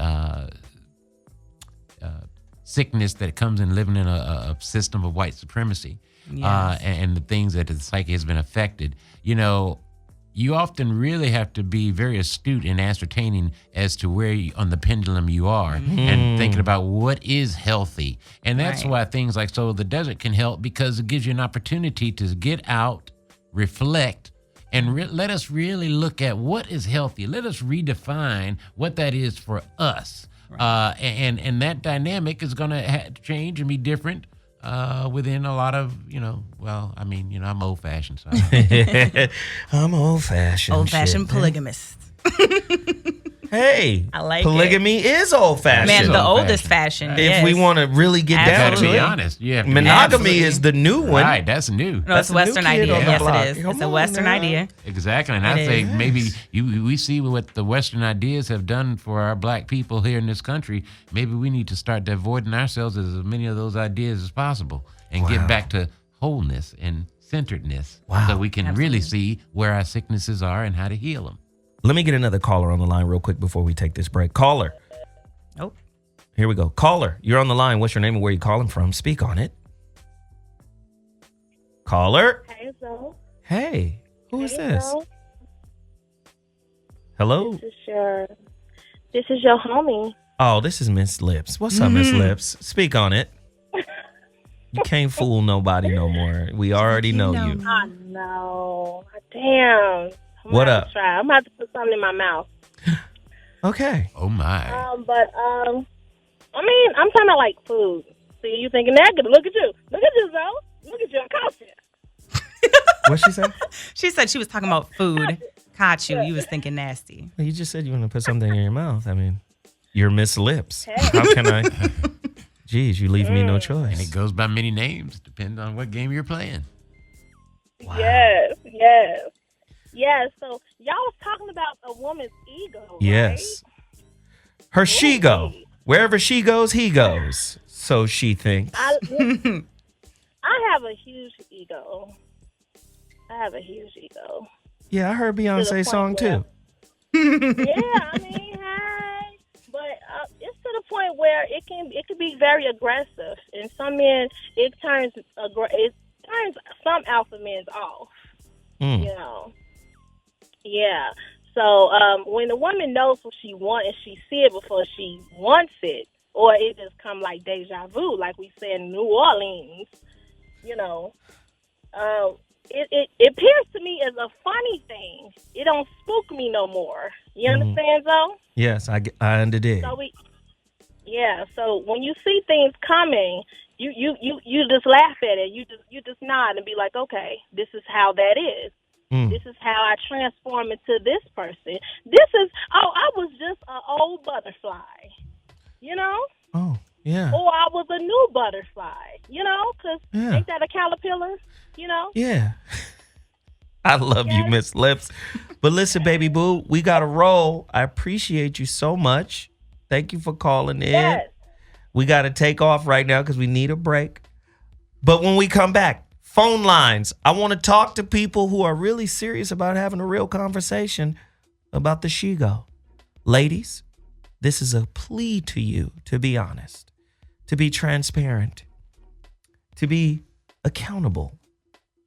K: sickness that comes in living in a system of white supremacy, and the things that the psyche has been affected, you often really have to be very astute in ascertaining as to where on the pendulum you are and thinking about what is healthy. And that's why things like Soul of the Desert can help, because it gives you an opportunity to get out, reflect, and let us really look at what is healthy. Let us redefine what that is for us. And that dynamic is going to change and be different within a lot of, I'm old-fashioned. So
B: I'm old-fashioned.
J: Old-fashioned polygamist.
B: Hey,
J: I like
B: polygamy is old-fashioned.
J: Man, the oldest fashion.
B: If we want to really get down to it.
K: To be honest,
B: monogamy is the new one.
K: Right, that's new.
J: No, it's a Western idea. Yes, it is. It's a Western idea.
K: Exactly, and I think maybe we see what the Western ideas have done for our black people here in this country. Maybe we need to start avoiding ourselves as many of those ideas as possible and get back to wholeness and centeredness, so we can really see where our sicknesses are and how to heal them.
B: Let me get another caller on the line real quick before we take this break. Caller.
J: Nope.
B: Here we go. Caller, you're on the line. What's your name and where you calling from? Speak on it. Caller.
O: Hey, Zoe.
B: Hey, who is this? Zoe. Hello.
O: This is your homie.
B: Oh, this is Miss Lips. What's up, Miss Lips? Speak on it. You can't fool nobody no more. We already know you.
O: I know. Damn.
B: What up?
O: I'm about to put something in my mouth.
B: Okay.
K: Oh my.
O: I'm talking about like food. See, you thinking negative? Look at you. Look at you, Zoe. Look at you. I'm confident.
B: What'd she say?
J: She said she was talking about food. Caught you. You was thinking nasty.
B: You just said you want to put something in your mouth. I mean, you're Miss Lips. Hey. How can I? Geez, you leave me no choice.
K: And it goes by many names, depending on what game you're playing.
O: Wow. Yes. Yeah, so y'all was talking about a woman's ego, right?
B: Yes. Her she-go. Wherever she goes, he goes. So she thinks.
O: I have a huge ego.
B: Yeah, I heard Beyonce's song too.
O: Yeah, I mean, hey. But it's to the point where it can be very aggressive. And some men, it turns some alpha men's off, Yeah. So when a woman knows what she wants and she see it before she wants it, or it just come like deja vu, like we said in New Orleans, it appears to me as a funny thing. It don't spook me no more. You understand, Zoe?
B: Yes, I understand.
O: So when you see things coming, you just laugh at it. You just nod and be like, okay, this is how that is. This is how I transform into this person. I was just an old butterfly,
B: Oh, yeah.
O: Or I was a new butterfly, because ain't that a caterpillar,
B: Yeah. I love you, Miss Lips. But listen, baby boo, we got to roll. I appreciate you so much. Thank you for calling in.
O: Yes.
B: We got to take off right now because we need a break. But when we come back, phone lines. I want to talk to people who are really serious about having a real conversation about the she-go. Ladies, this is a plea to you to be honest, to be transparent, to be accountable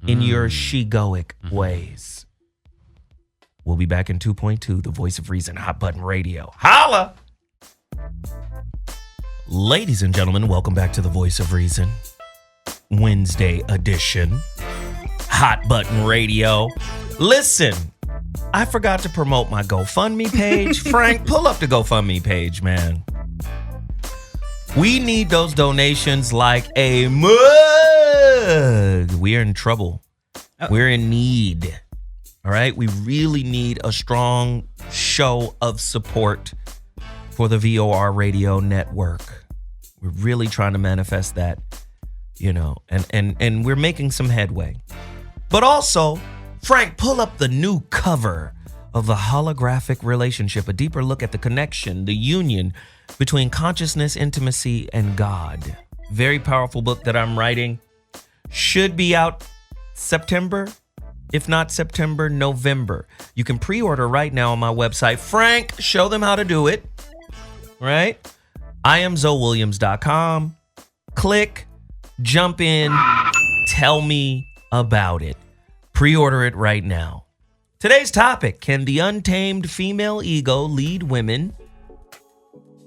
B: in your she-goic ways. We'll be back in 2.2, the voice of reason, Hot Button Radio. Holla! Ladies and gentlemen, welcome back to the voice of reason. Wednesday edition, Hot Button Radio. Listen, I forgot to promote my GoFundMe page. Frank, pull up the GoFundMe page, man. We need those donations like a mug. We're in trouble. We're in need. All right? We really need a strong show of support for the VOR radio network. We're really trying to manifest that, you know, and we're making some headway. But also, Frank, pull up the new cover of The Holographic Relationship, a deeper look at the connection, the union between consciousness, intimacy, and God. Very powerful book that I'm writing. Should be out September, if not September, November. You can pre-order right now on my website. Frank, show them how to do it. Right? IamZoeWilliams.com. Click, jump in, tell me about it. Pre-order it right now. Today's topic: can the untamed female ego lead women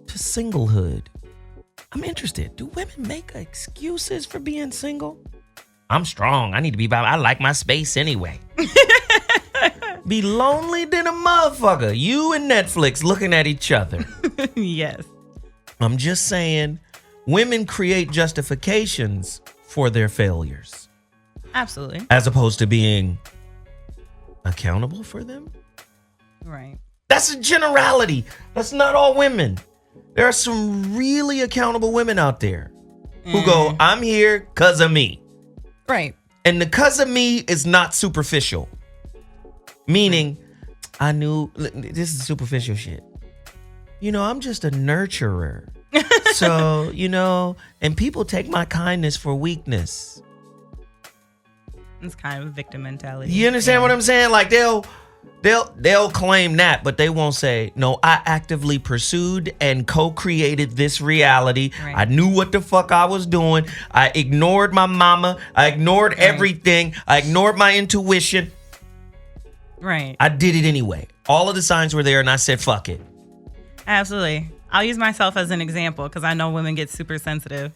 B: to singlehood? I'm interested. Do women make excuses for being single? I'm strong. I need to be by. I like my space anyway. Be lonely than a motherfucker. You and Netflix looking at each other.
J: Yes.
B: I'm just saying, women create justifications for their failures.
J: Absolutely.
B: As opposed to being accountable for them.
J: Right.
B: That's a generality. That's not all women. There are some really accountable women out there who go, I'm here because of me.
J: Right.
B: And the cause of me is not superficial. Meaning, I knew, this is superficial shit. You know, I'm just a nurturer. So, you know, and people take my kindness for weakness.
J: It's kind of a victim mentality.
B: You understand what I'm saying? Like they'll claim that, but they won't say, no, I actively pursued and co-created this reality. Right. I knew what the fuck I was doing. I ignored my mama. I ignored everything. I ignored my intuition.
J: Right.
B: I did it anyway. All of the signs were there and I said, fuck it.
J: Absolutely. I'll use myself as an example because I know women get super sensitive.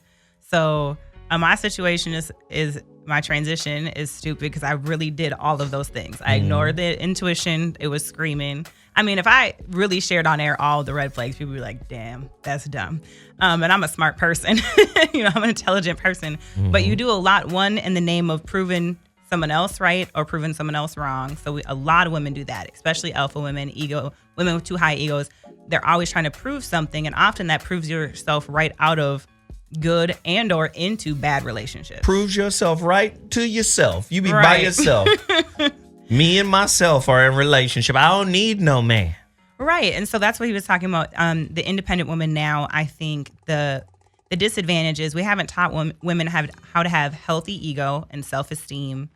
J: So my situation is my transition is stupid because I really did all of those things. I ignored the intuition. It was screaming. I mean, if I really shared on air all the red flags, people would be like, damn, that's dumb. And I'm a smart person. You know, I'm an intelligent person. But you do a lot, one, in the name of proving someone else right or proving someone else wrong. So a lot of women do that, especially alpha women, women with too high egos. They're always trying to prove something. And often that proves yourself right out of good and or into bad relationships.
B: Proves yourself right to yourself. You be by yourself. Me and myself are in relationship. I don't need no man.
J: Right. And so that's what he was talking about. The independent woman now, I think the disadvantage is we haven't taught women how to have healthy ego and self-esteem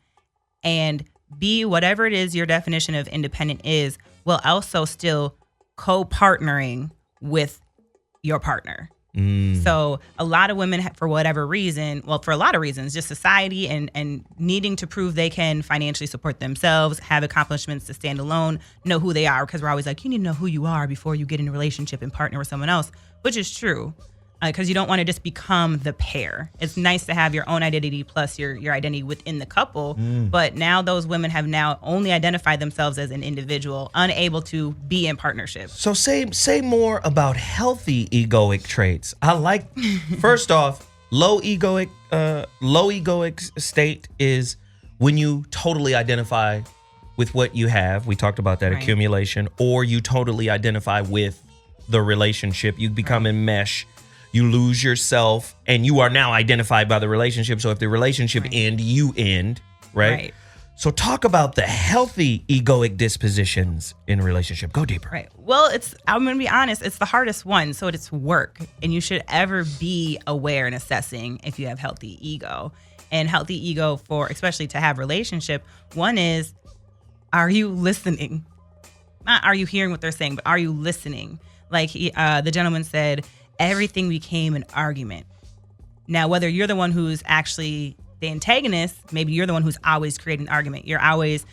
J: and be whatever it is your definition of independent is, while also still co-partnering with your partner. So a lot of women, for whatever reason, well, for a lot of reasons, just society and needing to prove they can financially support themselves, have accomplishments to stand alone, know who they are, because we're always like, you need to know who you are before you get in a relationship and partner with someone else, which is true. Because you don't want to just become the pair. It's nice to have your own identity plus your identity within the couple. But now those women have now only identified themselves as an individual, unable to be in partnership.
B: So say more about healthy egoic traits. I like, first off, low egoic state is when you totally identify with what you have. We talked about that accumulation, or you totally identify with the relationship. You become enmeshed. You lose yourself, and you are now identified by the relationship. So if the relationship end, you end, right? So talk about the healthy egoic dispositions in a relationship. Go deeper.
J: Right. Well, I'm going to be honest, it's the hardest one. So it's work. And you should ever be aware and assessing if you have healthy ego. And healthy ego for, especially to have relationship, one is, are you listening? Not are you hearing what they're saying, but are you listening? Like the gentleman said, everything became an argument. Now, whether you're the one who's actually the antagonist, maybe you're the one who's always creating an argument. You're always,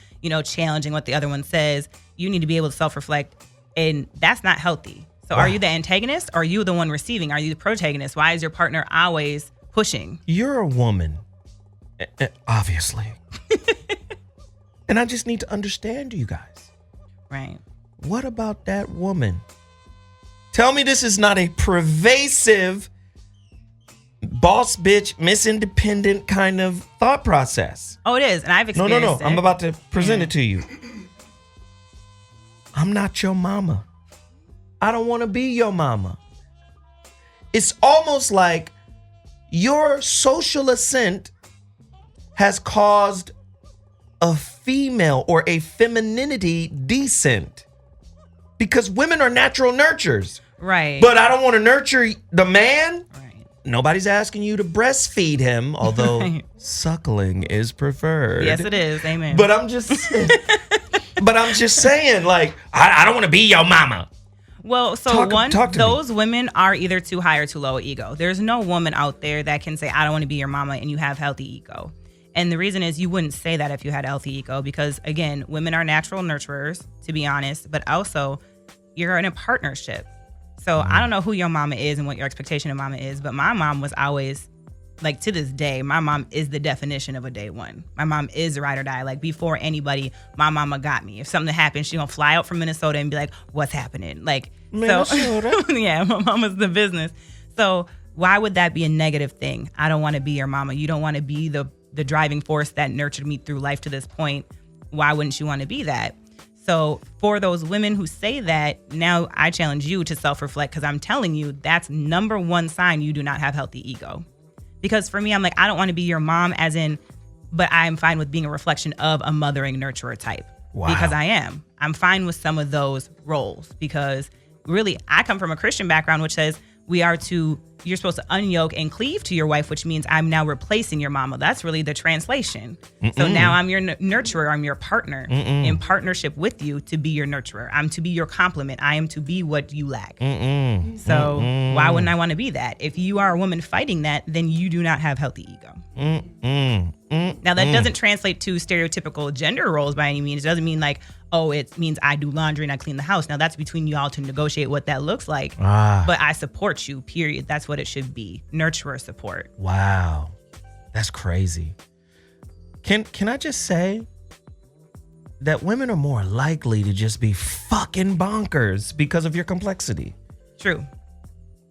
J: challenging what the other one says. You need to be able to self-reflect, and that's not healthy. So Are you the antagonist or are you the one receiving? Are you the protagonist? Why is your partner always pushing?
B: You're a woman, obviously. And I just need to understand you guys.
J: Right.
B: What about that woman? Tell me this is not a pervasive boss bitch, Miss Independent kind of thought process.
J: Oh, it is. And I've experienced it.
B: I'm about to present it to you. I'm not your mama. I don't want to be your mama. It's almost like your social ascent has caused a female or a femininity descent. Because women are natural nurturers.
J: Right.
B: But I don't want to nurture the man. Right. Nobody's asking you to breastfeed him, although suckling is preferred.
J: Yes, it is. Amen.
B: But I'm just saying, like, I don't want to be your mama.
J: Well, so those women are either too high or too low ego. There's no woman out there that can say, I don't want to be your mama, and you have healthy ego. And the reason is you wouldn't say that if you had healthy ego because, again, women are natural nurturers, to be honest, but also you're in a partnership. So I don't know who your mama is and what your expectation of mama is, but my mom was always, like, to this day, my mom is the definition of a day one. My mom is a ride or die. Like, before anybody, my mama got me. If something happened, she gonna fly out from Minnesota and be like, what's happening? Like, Minnesota? So, yeah, my mama's the business. So why would that be a negative thing? I don't want to be your mama. You don't want to be the driving force that nurtured me through life to this point. Why wouldn't you want to be that? So for those women who say that, now I challenge you to self-reflect because I'm telling you that's number one sign you do not have healthy ego. Because for me, I'm like, I don't want to be your mom but I'm fine with being a reflection of a mothering nurturer type. Wow. Because I am. I'm fine with some of those roles because really I come from a Christian background which says you're supposed to unyoke and cleave to your wife, which means I'm now replacing your mama. That's really the translation. So now I'm your nurturer. I'm your partner in partnership with you to be your nurturer. I'm to be your complement. I am to be what you lack. So why wouldn't I want to be that? If you are a woman fighting that, then you do not have healthy ego. Now, that doesn't translate to stereotypical gender roles by any means. It doesn't mean like, oh, it means I do laundry and I clean the house. Now, that's between you all to negotiate what that looks like. But I support you, period. That's what it should be. Nurturer support.
B: Wow. That's crazy. Can I just say that women are more likely to just be fucking bonkers because of your complexity?
J: True.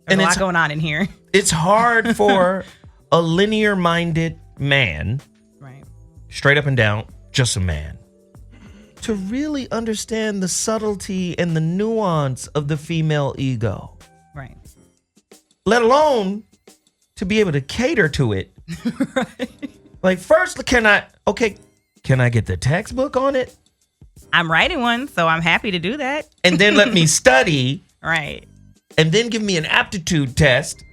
J: There's a lot going on in here.
B: It's hard for a linear-minded man,
J: right,
B: straight up and down, just a man, to really understand the subtlety and the nuance of the female ego.
J: Right.
B: Let alone to be able to cater to it.
J: Right.
B: Like, first, can I get the textbook on it?
J: I'm writing one, so I'm happy to do that.
B: And then let me study.
J: Right.
B: And then give me an aptitude test.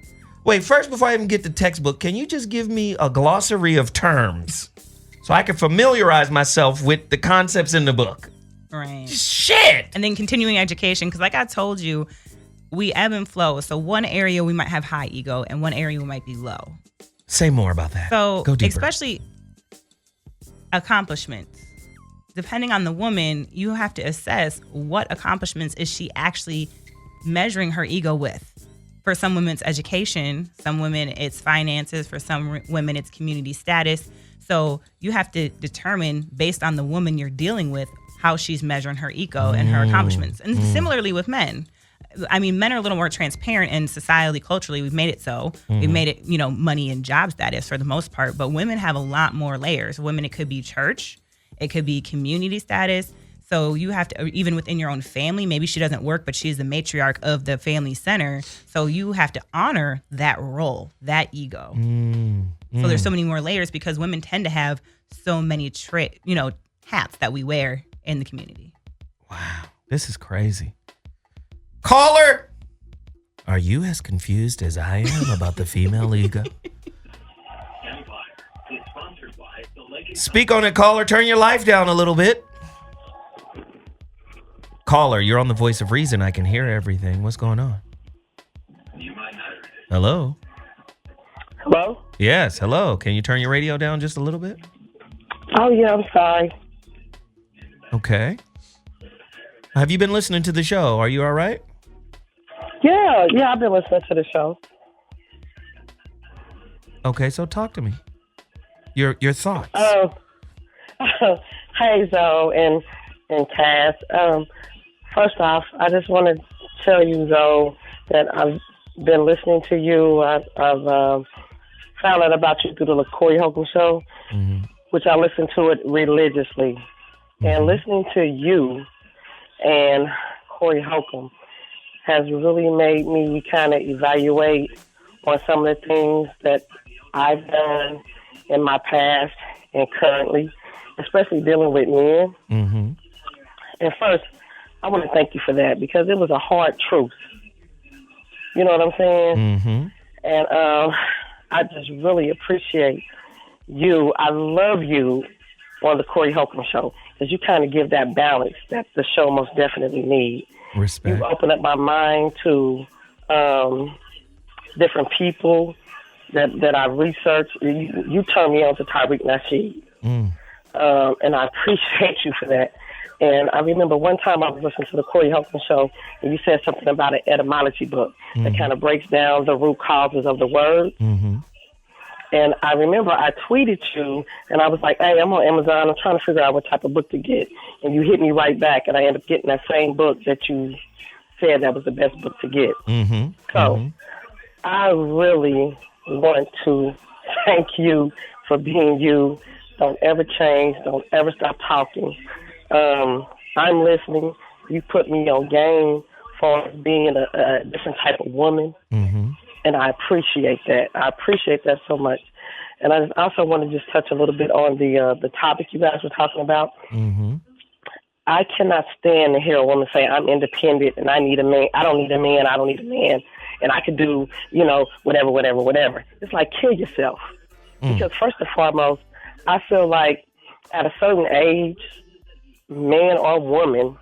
B: Wait, first, before I even get the textbook, can you just give me a glossary of terms so I can familiarize myself with the concepts in the book?
J: Right.
B: Shit.
J: And then continuing education, because like I told you, we ebb and flow. So one area we might have high ego and one area we might be low.
B: Say more about that.
J: So
B: go deeper.
J: Especially accomplishments. Depending on the woman, you have to assess what accomplishments is she actually measuring her ego with. For some women, it's education. Some women, it's finances. For some women, it's community status. So you have to determine, based on the woman you're dealing with, how she's measuring her ego and her accomplishments. And similarly with men. I mean, men are a little more transparent, and societally, culturally, we've made it so. We've made it, money and job status for the most part. But women have a lot more layers. Women, it could be church. It could be community status. So you have to, even within your own family, maybe she doesn't work, but she's the matriarch of the family center. So you have to honor that role, that ego. So there's so many more layers because women tend to have so many hats that we wear in the community.
B: Wow, this is crazy. Caller, are you as confused as I am about the female ego? Speak on it, caller. Turn your life down a little bit. Caller, you're on the Voice of Reason. I can hear everything. What's going on? Hello?
P: Hello?
B: Yes, hello. Can you turn your radio down just a little bit?
P: Oh, yeah, I'm sorry.
B: Okay. Have you been listening to the show? Are you all right?
P: Yeah, I've been listening to the show.
B: Okay, so talk to me. Your thoughts.
P: Hey, Zoe and Cass. First off, I just want to tell you, Zoe, that I've been listening to you. I've found out about you through the Corey Holcomb show, which I listen to it religiously. And listening to you and Corey Holcomb has really made me kind of evaluate on some of the things that I've done in my past and currently, especially dealing with men. And first, I want to thank you for that because it was a hard truth. You know what I'm saying? And I just really appreciate you. I love you on the Corey Holcomb show because you kind of give that balance that the show most definitely needs.
B: Respect.
P: You open up my mind to different people that I researched. You turned me on to Tariq Nasheed. And I appreciate you for that. And I remember one time I was listening to the Corey Holcomb show, and you said something about an etymology book that kind of breaks down the root causes of the word. And I remember I tweeted you, and I was like, hey, I'm on Amazon. I'm trying to figure out what type of book to get. And you hit me right back, and I ended up getting that same book that you said that was the best book to get. So I really want to thank you for being you. Don't ever change. Don't ever stop talking. I'm listening. You put me on game for being a different type of woman. And I appreciate that. I appreciate that so much. And I also want to just touch a little bit on the topic you guys were talking about. I cannot stand to hear a woman say, I'm independent and I need a man. I don't need a man. I don't need a man. And I could do, whatever. It's like, kill yourself. Because first and foremost, I feel like at a certain age, man or woman,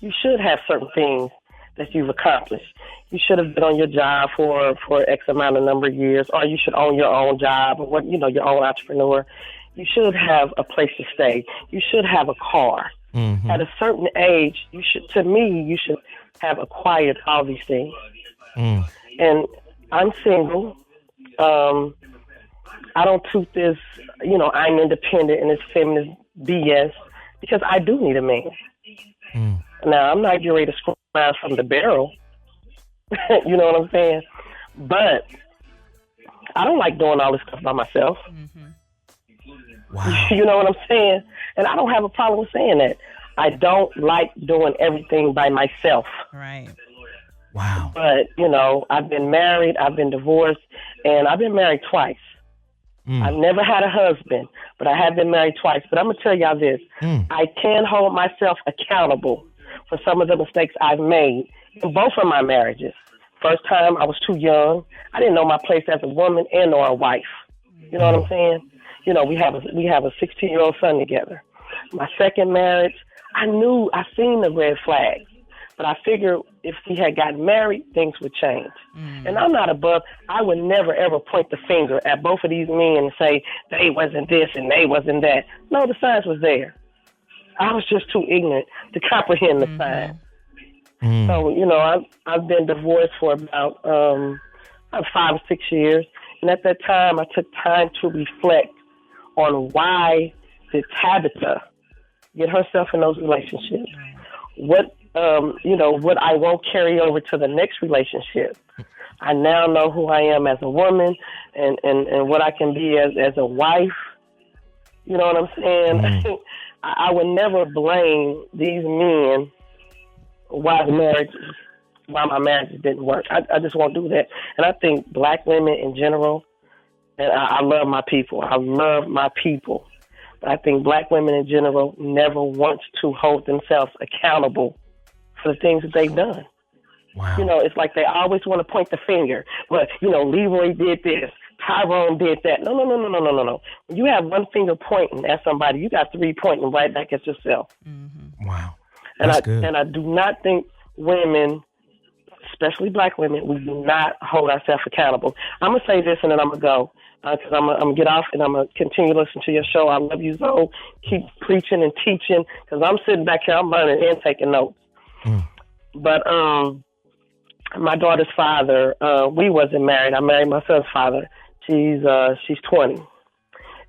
P: you should have certain things that you've accomplished. You should have been on your job for X amount of number of years, or you should own your own job, or your own entrepreneur. You should have a place to stay. You should have a car. At a certain age, you should have acquired all these things. And I'm single. I don't toot this, I'm independent and it's feminist BS because I do need a man. Now, I'm not getting ready to squeeze mine from the barrel. You know what I'm saying? But I don't like doing all this stuff by myself.
B: Wow.
P: You know what I'm saying? And I don't have a problem with saying that. I don't like doing everything by myself.
J: Right.
B: Wow.
P: But, I've been married, I've been divorced, and I've been married twice. I've never had a husband, but I have been married twice. But I'm going to tell y'all this. I can hold myself accountable for some of the mistakes I've made in both of my marriages. First time, I was too young. I didn't know my place as a woman and or a wife. You know what I'm saying? We have a 16-year-old son together. My second marriage, I seen the red flags. But I figured if we had gotten married, things would change. And I'm not above. I would never, ever point the finger at both of these men and say, they wasn't this and they wasn't that. No, the signs was there. I was just too ignorant to comprehend the signs. So, I've been divorced for about 5 or 6 years. And at that time, I took time to reflect on why did Tabitha get herself in those relationships. What I won't carry over to the next relationship. I now know who I am as a woman and what I can be as a wife. You know what I'm saying? I would never blame these men why my marriages didn't work. I just won't do that. And I think black women in general, and I love my people. I love my people. But I think black women in general never want to hold themselves accountable for the things that they've done.
B: Wow.
P: You know, it's like they always want to point the finger. But, Leroy did this. Tyrone did that. No. When you have one finger pointing at somebody, you got three pointing right back at yourself.
J: Mm-hmm.
B: Wow.
P: Good. And I do not think women, especially black women, we do not hold ourselves accountable. I'm going to say this and then I'm going to go. Because I'm going to get off and I'm going to continue to listen to your show. I love you, Zoe. Keep preaching and teaching because I'm sitting back here, I'm learning and taking notes. But my daughter's father, we wasn't married. I married my son's father. She's 20.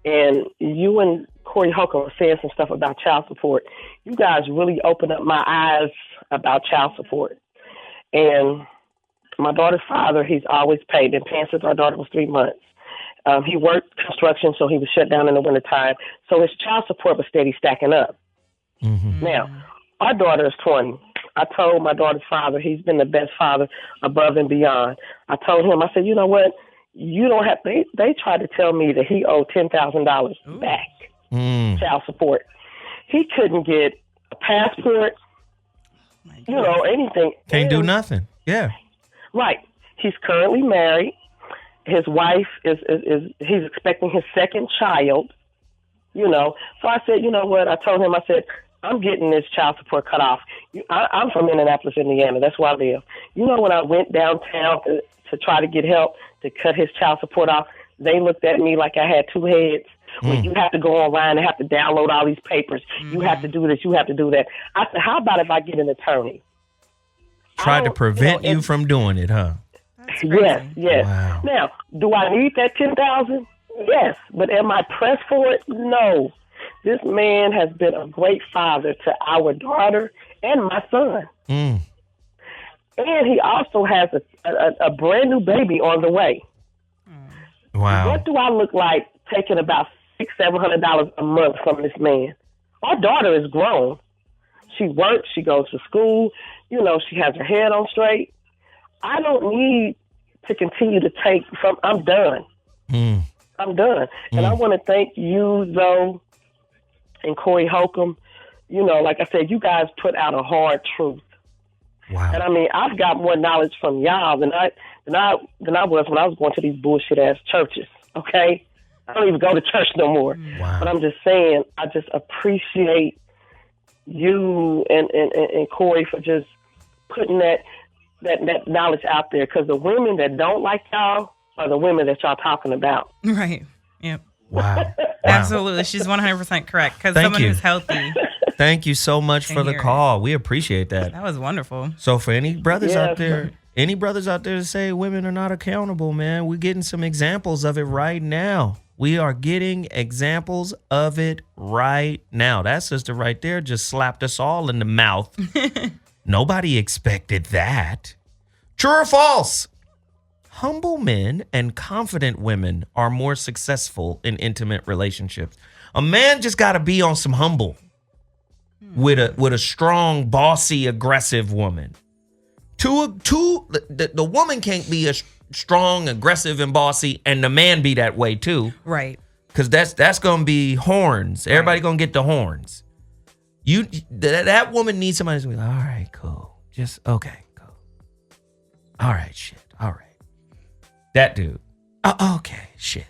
P: And you and Corey Holcomb were saying some stuff about child support. You guys really opened up my eyes about child support. And my daughter's father, he's always paid. Been paying since our daughter was 3 months. He worked construction, so he was shut down in the wintertime. So his child support was steady stacking up.
B: Mm-hmm.
P: Now, our daughter is 20. I told my daughter's father, he's been the best father above and beyond. I told him, I said, you know what? You don't have, they tried to tell me that he owed $10,000 back, child support. He couldn't get a passport, anything.
B: Can't do nothing. Yeah.
P: Right. He's currently married. His wife he's expecting his second child, So I said, you know what? I told him, I said, I'm getting this child support cut off. I'm from Indianapolis, Indiana. That's where I live. When I went downtown to try to get help to cut his child support off, they looked at me like I had two heads. Well, you have to go online and have to download all these papers. You have to do this. You have to do that. I said, how about if I get an attorney?
B: Tried to prevent you from doing it, huh?
P: Yes.
B: Wow.
P: Now, do I need that $10,000? Yes. But am I pressed for it? No. This man has been a great father to our daughter and my son. And he also has a brand new baby on the way.
B: Wow.
P: What do I look like taking about $600-700 a month from this man? Our daughter is grown. She works. She goes to school. She has her head on straight. I don't need to continue to take from. I'm done. I'm done. And I want to thank you, Zoe, and Corey Holcomb. Like I said, you guys put out a hard truth.
B: Wow.
P: And I mean, I've got more knowledge from y'all than I was when I was going to these bullshit ass churches. Okay, I don't even go to church no more.
B: Wow.
P: But I'm just saying, I just appreciate you and Corey for just putting that knowledge out there, because the women that don't like y'all are the women that y'all talking about.
J: Right. Yep.
B: Wow.
J: Absolutely. She's 100% correct. Because someone who's healthy.
B: Thank you so much for the call. We appreciate that.
J: That was wonderful.
B: So for any brothers out there to say women are not accountable, man, we're getting some examples of it right now. We are getting examples of it right now. That sister right there just slapped us all in the mouth. Nobody expected that. True or false? Humble men and confident women are more successful in intimate relationships. A man just got to be on some humble with a strong, bossy, aggressive woman. The woman can't be a strong, aggressive, and bossy, and the man be that way too.
J: Right.
B: Because that's gonna be horns. Everybody gonna get the horns. That woman needs somebody to be like, all right, cool. Just okay, cool. All right, shit. All right. That dude. Oh, okay, shit.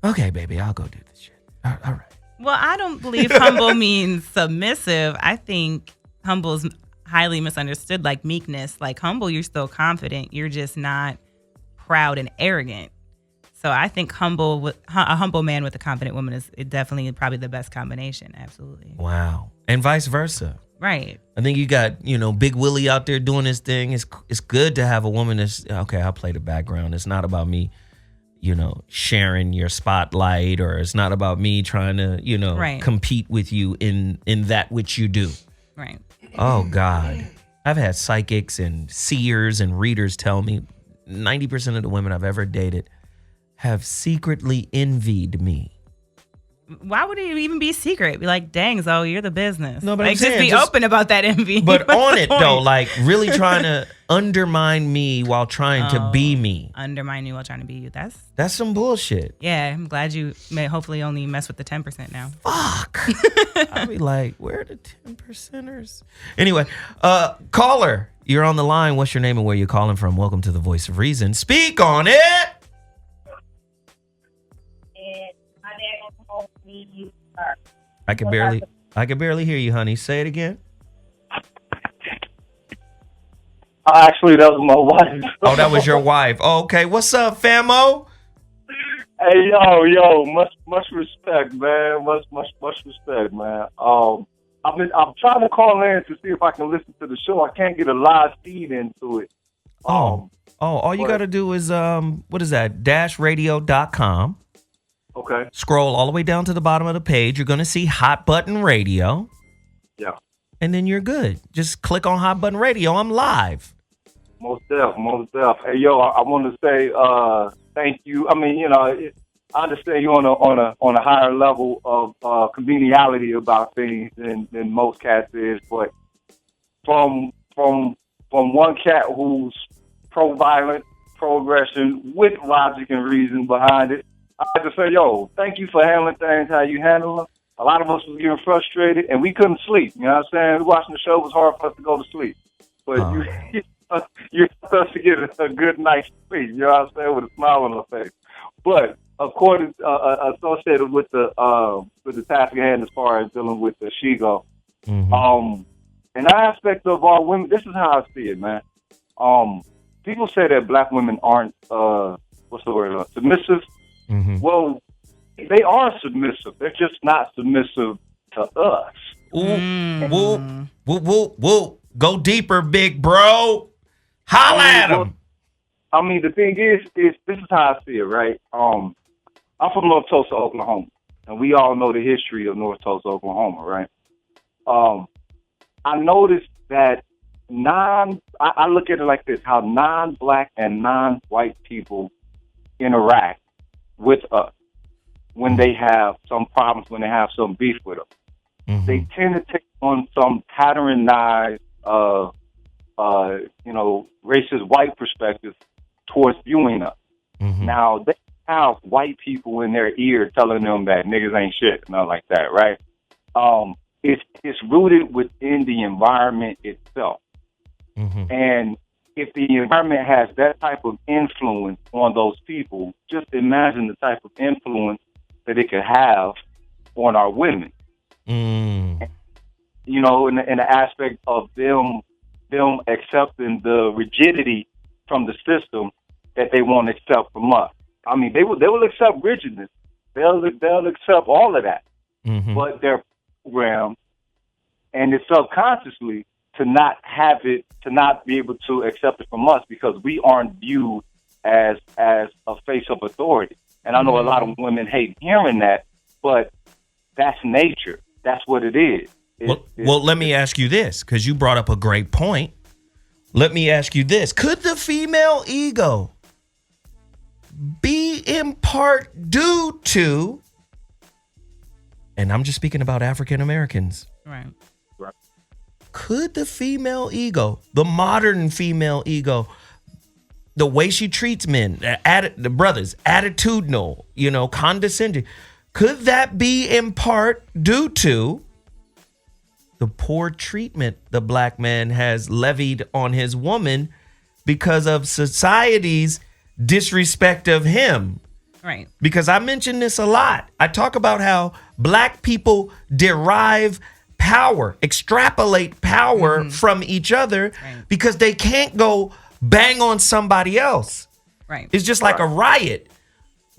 B: Okay, baby, I'll go do this shit. All right.
J: Well, I don't believe humble means submissive. I think humble's highly misunderstood, like meekness. Like humble, you're still confident. You're just not proud and arrogant. So I think a humble man with a confident woman is definitely probably the best combination. Absolutely.
B: Wow. And vice versa.
J: Right.
B: I think you got, Big Willie out there doing his thing. It's good to have a woman that's, okay, I'll play the background. It's not about me, sharing your spotlight, or it's not about me trying to,
J: right.
B: compete with you in that which you do.
J: Right.
B: Oh, God. I've had psychics and seers and readers tell me 90% of the women I've ever dated have secretly envied me
J: Why would it even be secret? Be like, dang, Zoe, you're the business.
B: No, but
J: like,
B: I'm saying,
J: just be open about that envy.
B: But
J: What's
B: on
J: the
B: it,
J: point?
B: though, like really trying to undermine me while trying to be me.
J: Undermine you while trying to be you.
B: That's some bullshit.
J: Yeah, I'm glad you may hopefully only mess with the 10% now.
B: Fuck. I'll be like, where are the 10%ers? Anyway, caller, you're on the line. What's your name and where you're calling from? Welcome to the Voice of Reason. Speak on it. I can barely hear you, honey. Say it again.
Q: Actually, that was my wife.
B: Oh, that was your wife. Oh, okay. What's up, famo?
Q: Hey, yo, much respect, man. Much respect, man. I'm trying to call in to see if I can listen to the show. I can't get a live feed into it.
B: All you got to do is what is that? -radio.com.
Q: Okay.
B: Scroll all the way down to the bottom of the page. You're going to see Hot Button Radio.
Q: Yeah.
B: And then you're good. Just click on Hot Button Radio. I'm live.
Q: Most deaf. Hey, yo, I want to say thank you. I mean, I understand you're on a higher level of conviviality about things than most cats is, but from one cat who's pro-violent, pro-aggression, with logic and reason behind it, I have to say, yo, thank you for handling things how you handle them. A lot of us was getting frustrated, and we couldn't sleep. You know what I'm saying? Watching the show was hard for us to go to sleep. But you're supposed to get a good night's sleep, you know what I'm saying, with a smile on our face. But according associated with the task at hand as far as dealing with the Shigo, an aspect of our women, this is how I see it, man. People say that black women aren't submissive.
B: Mm-hmm.
Q: Well, they are submissive. They're just not submissive to us.
B: Whoop. Go deeper, big bro. Holla at him.
Q: I mean, the thing is this is how I see it, right? I'm from North Tulsa, Oklahoma, and we all know the history of North Tulsa, Oklahoma, right? I noticed that I look at it like this, how non-black and non-white people interact with us when they have some problems, when they have some beef with them. Mm-hmm. They tend to take on some patternized, racist white perspective towards viewing us. Mm-hmm. Now, they have white people in their ear telling them that niggas ain't shit, nothing like that, right? It's rooted within the environment itself. Mm-hmm. And if the environment has that type of influence on those people, just imagine the type of influence that it could have on our women.
B: Mm.
Q: You know, in the aspect of them accepting the rigidity from the system that they won't accept from us. I mean, they will accept rigidness. They'll accept all of that. Mm-hmm. But they're programmed, and it's subconsciously to not have it, to not be able to accept it from us because we aren't viewed as a face of authority. And I know a lot of women hate hearing that, but that's nature. That's what it is.
B: Well, let me ask you this, because you brought up a great point. Let me ask you this. Could the female ego be in part due to, and I'm just speaking about African Americans.
J: Right.
B: Could the female ego, the modern female ego, the way she treats men, the brothers, attitudinal, condescending, could that be in part due to the poor treatment the black man has levied on his woman because of society's disrespect of him?
J: Right.
B: Because I mention this a lot. I talk about how black people derive power, extrapolate power from each other because they can't go bang on somebody else.
J: Right.
B: It's just like a riot.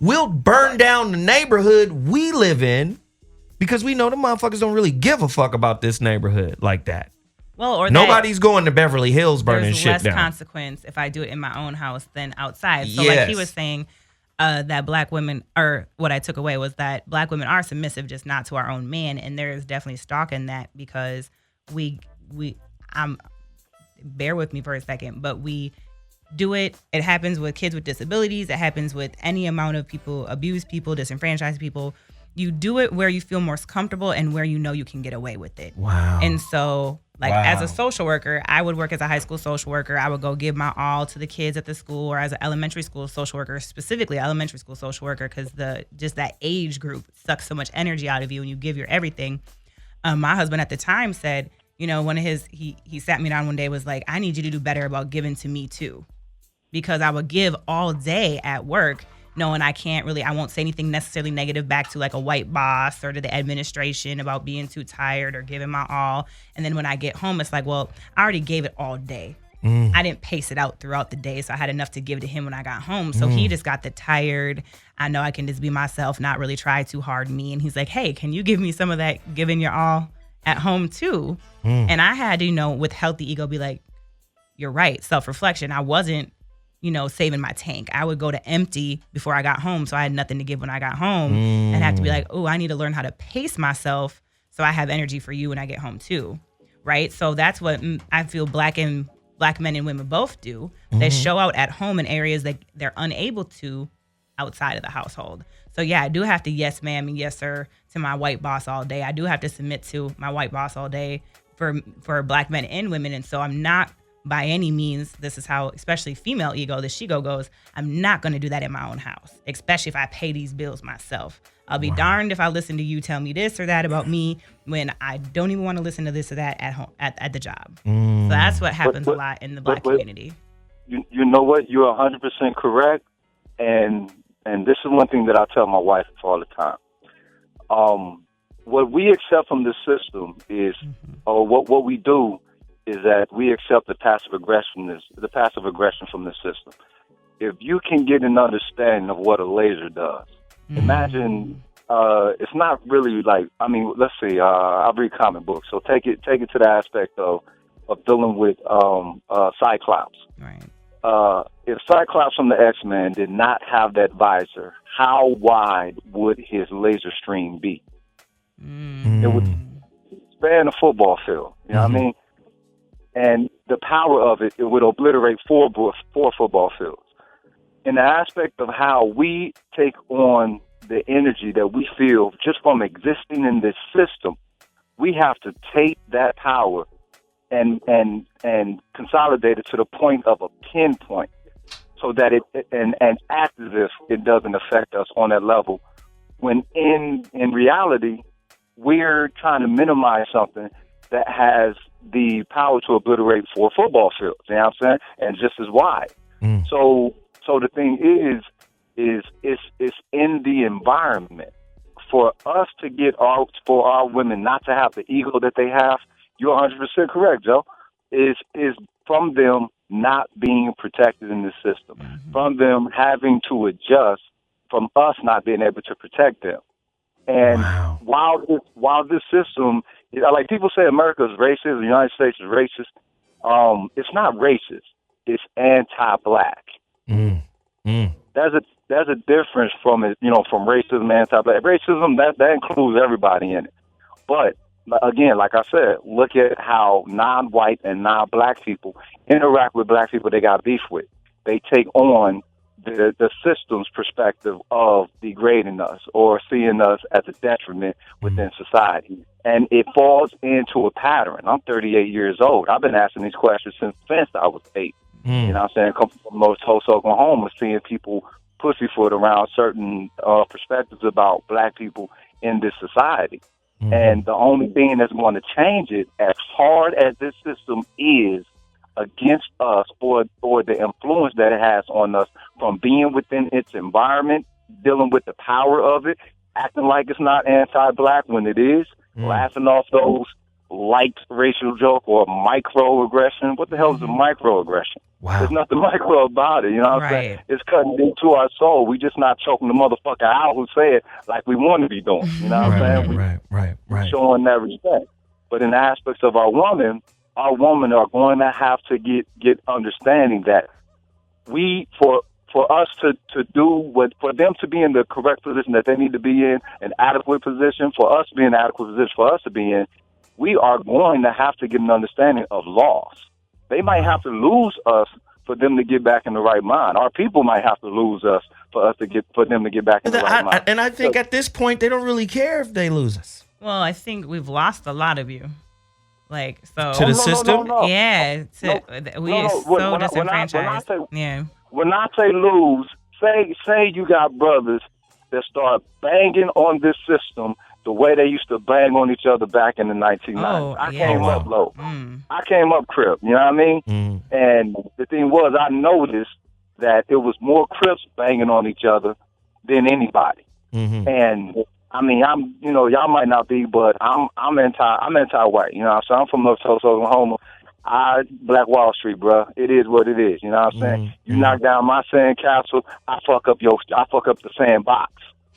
B: We'll burn down the neighborhood we live in because we know the motherfuckers don't really give a fuck about this neighborhood like that.
J: Well, or
B: nobody's going to Beverly Hills burning shit down.
J: There's less consequence if I do it in my own house than outside. So like he was saying, that black women, or what I took away was that black women are submissive, just not to our own men. And there is definitely stock in that because bear with me for a second, but we do it. It happens with kids with disabilities. It happens with any amount of people, abused people, disenfranchised people. you do it where you feel most comfortable and where you know you can get away with it.
B: Wow.
J: And so, like, as a social worker, I would work as a high school social worker. I would go give my all to the kids at the school, or as an elementary school social worker, specifically elementary school social worker, because just that age group sucks so much energy out of you and you give your everything. My husband at the time said, you know, one of his, he sat me down one day, was like, I need you to do better about giving to me too. Because I would give all day at work, knowing I won't say anything necessarily negative back to like a white boss or to the administration about being too tired or giving my all. And then when I get home, it's like, well, I already gave it all day. I didn't pace it out throughout the day, so I had enough to give to him when I got home. So he just got the tired, I know I can just be myself, not really try too hard me. And he's like, hey, can you give me some of that giving your all at home too? And I had to, you know, with healthy ego, be like, you're right, self-reflection. I wasn't, you know, saving my tank. I would go to empty before I got home, so I had nothing to give when I got home, and have to be like, oh, I need to learn how to pace myself so I have energy for you when I get home too, right? So that's what I feel black men and women both do. They show out at home in areas that they're unable to outside of the household. So yeah, I do have to yes ma'am and yes sir to my white boss all day. I do have to submit to my white boss all day for black men and women, and so I'm not by any means, this is how, especially female ego, the she-go goes, I'm not going to do that in my own house, especially if I pay these bills myself. I'll be darned if I listen to you tell me this or that about me when I don't even want to listen to this or that at home, at the job. So that's what happens a lot in the black community.
Q: You know what? You're 100% correct. And this is one thing that I tell my wife all the time. What we accept from the system is, or what we do, is that we accept the passive aggression from the system. If you can get an understanding of what a laser does, imagine it's not really like, I mean, let's see, I read comic books, so take it to the aspect of dealing with Cyclops.
J: Right.
Q: If Cyclops from the X-Men did not have that visor, how wide would his laser stream be? It would span a football field. You know what I mean? And the power of it would obliterate four football fields. In the aspect of how we take on the energy that we feel just from existing in this system, we have to take that power and consolidate it to the point of a pinpoint, so that it act as if it doesn't affect us on that level. When in reality, we're trying to minimize something that has the power to obliterate four football fields, you know what I'm saying? And just as wide. So the thing is it's in the environment. For us to for our women not to have the ego that they have, you're 100% correct, Joe, is from them not being protected in the system, from them having to adjust, from us not being able to protect them. And while this system, like people say America is racist, the United States is racist, it's not racist. It's anti-black. There's a difference from it, from racism, anti-black. Racism, that includes everybody in it. But again, like I said, look at how non-white and non-black people interact with black people they got beef with. They take on the system's perspective of degrading us or seeing us as a detriment within society. And it falls into a pattern. I'm 38 years old. I've been asking these questions since I was 8. You know what I'm saying? Come from Tulsa, Oklahoma, seeing people pussyfoot around certain perspectives about black people in this society. And the only thing that's going to change it, as hard as this system is against us, or the influence that it has on us from being within its environment, dealing with the power of it, acting like it's not anti-black when it is, laughing off those light racial joke or microaggression. What the hell is a microaggression? There's nothing micro about it, you know what I'm saying? It's cutting into our soul. We just not choking the motherfucker out who said like we want to be doing, you know what I'm saying? Right. Showing that respect. But in the aspects of our women are going to have to get understanding that for us to do for them to be in the correct position that they need to be in, an adequate position, for us to be in an adequate position for us to be in, we are going to have to get an understanding of laws. They might have to lose us for them to get back in the right mind. Our people might have to lose us for them to get back in the right mind.
B: And I think at this point, they don't really care if they lose us.
J: Well, I think we've lost a lot of you. Like, so.
B: To the system?
Q: No.
J: Yeah. We are so disenfranchised.
Q: When I say lose, say you got brothers that start banging on this system the way they used to bang on each other back in the 1990s. I came up low. I came up Crip, you know what I mean? And the thing was, I noticed that it was more Crips banging on each other than anybody. And I mean, y'all might not be, but I'm anti-white. You know, so I'm from North Tulsa, Oklahoma. Black Wall Street, bro. It is what it is. You know what I'm saying? You knock down my sand castle, I fuck up the sandbox.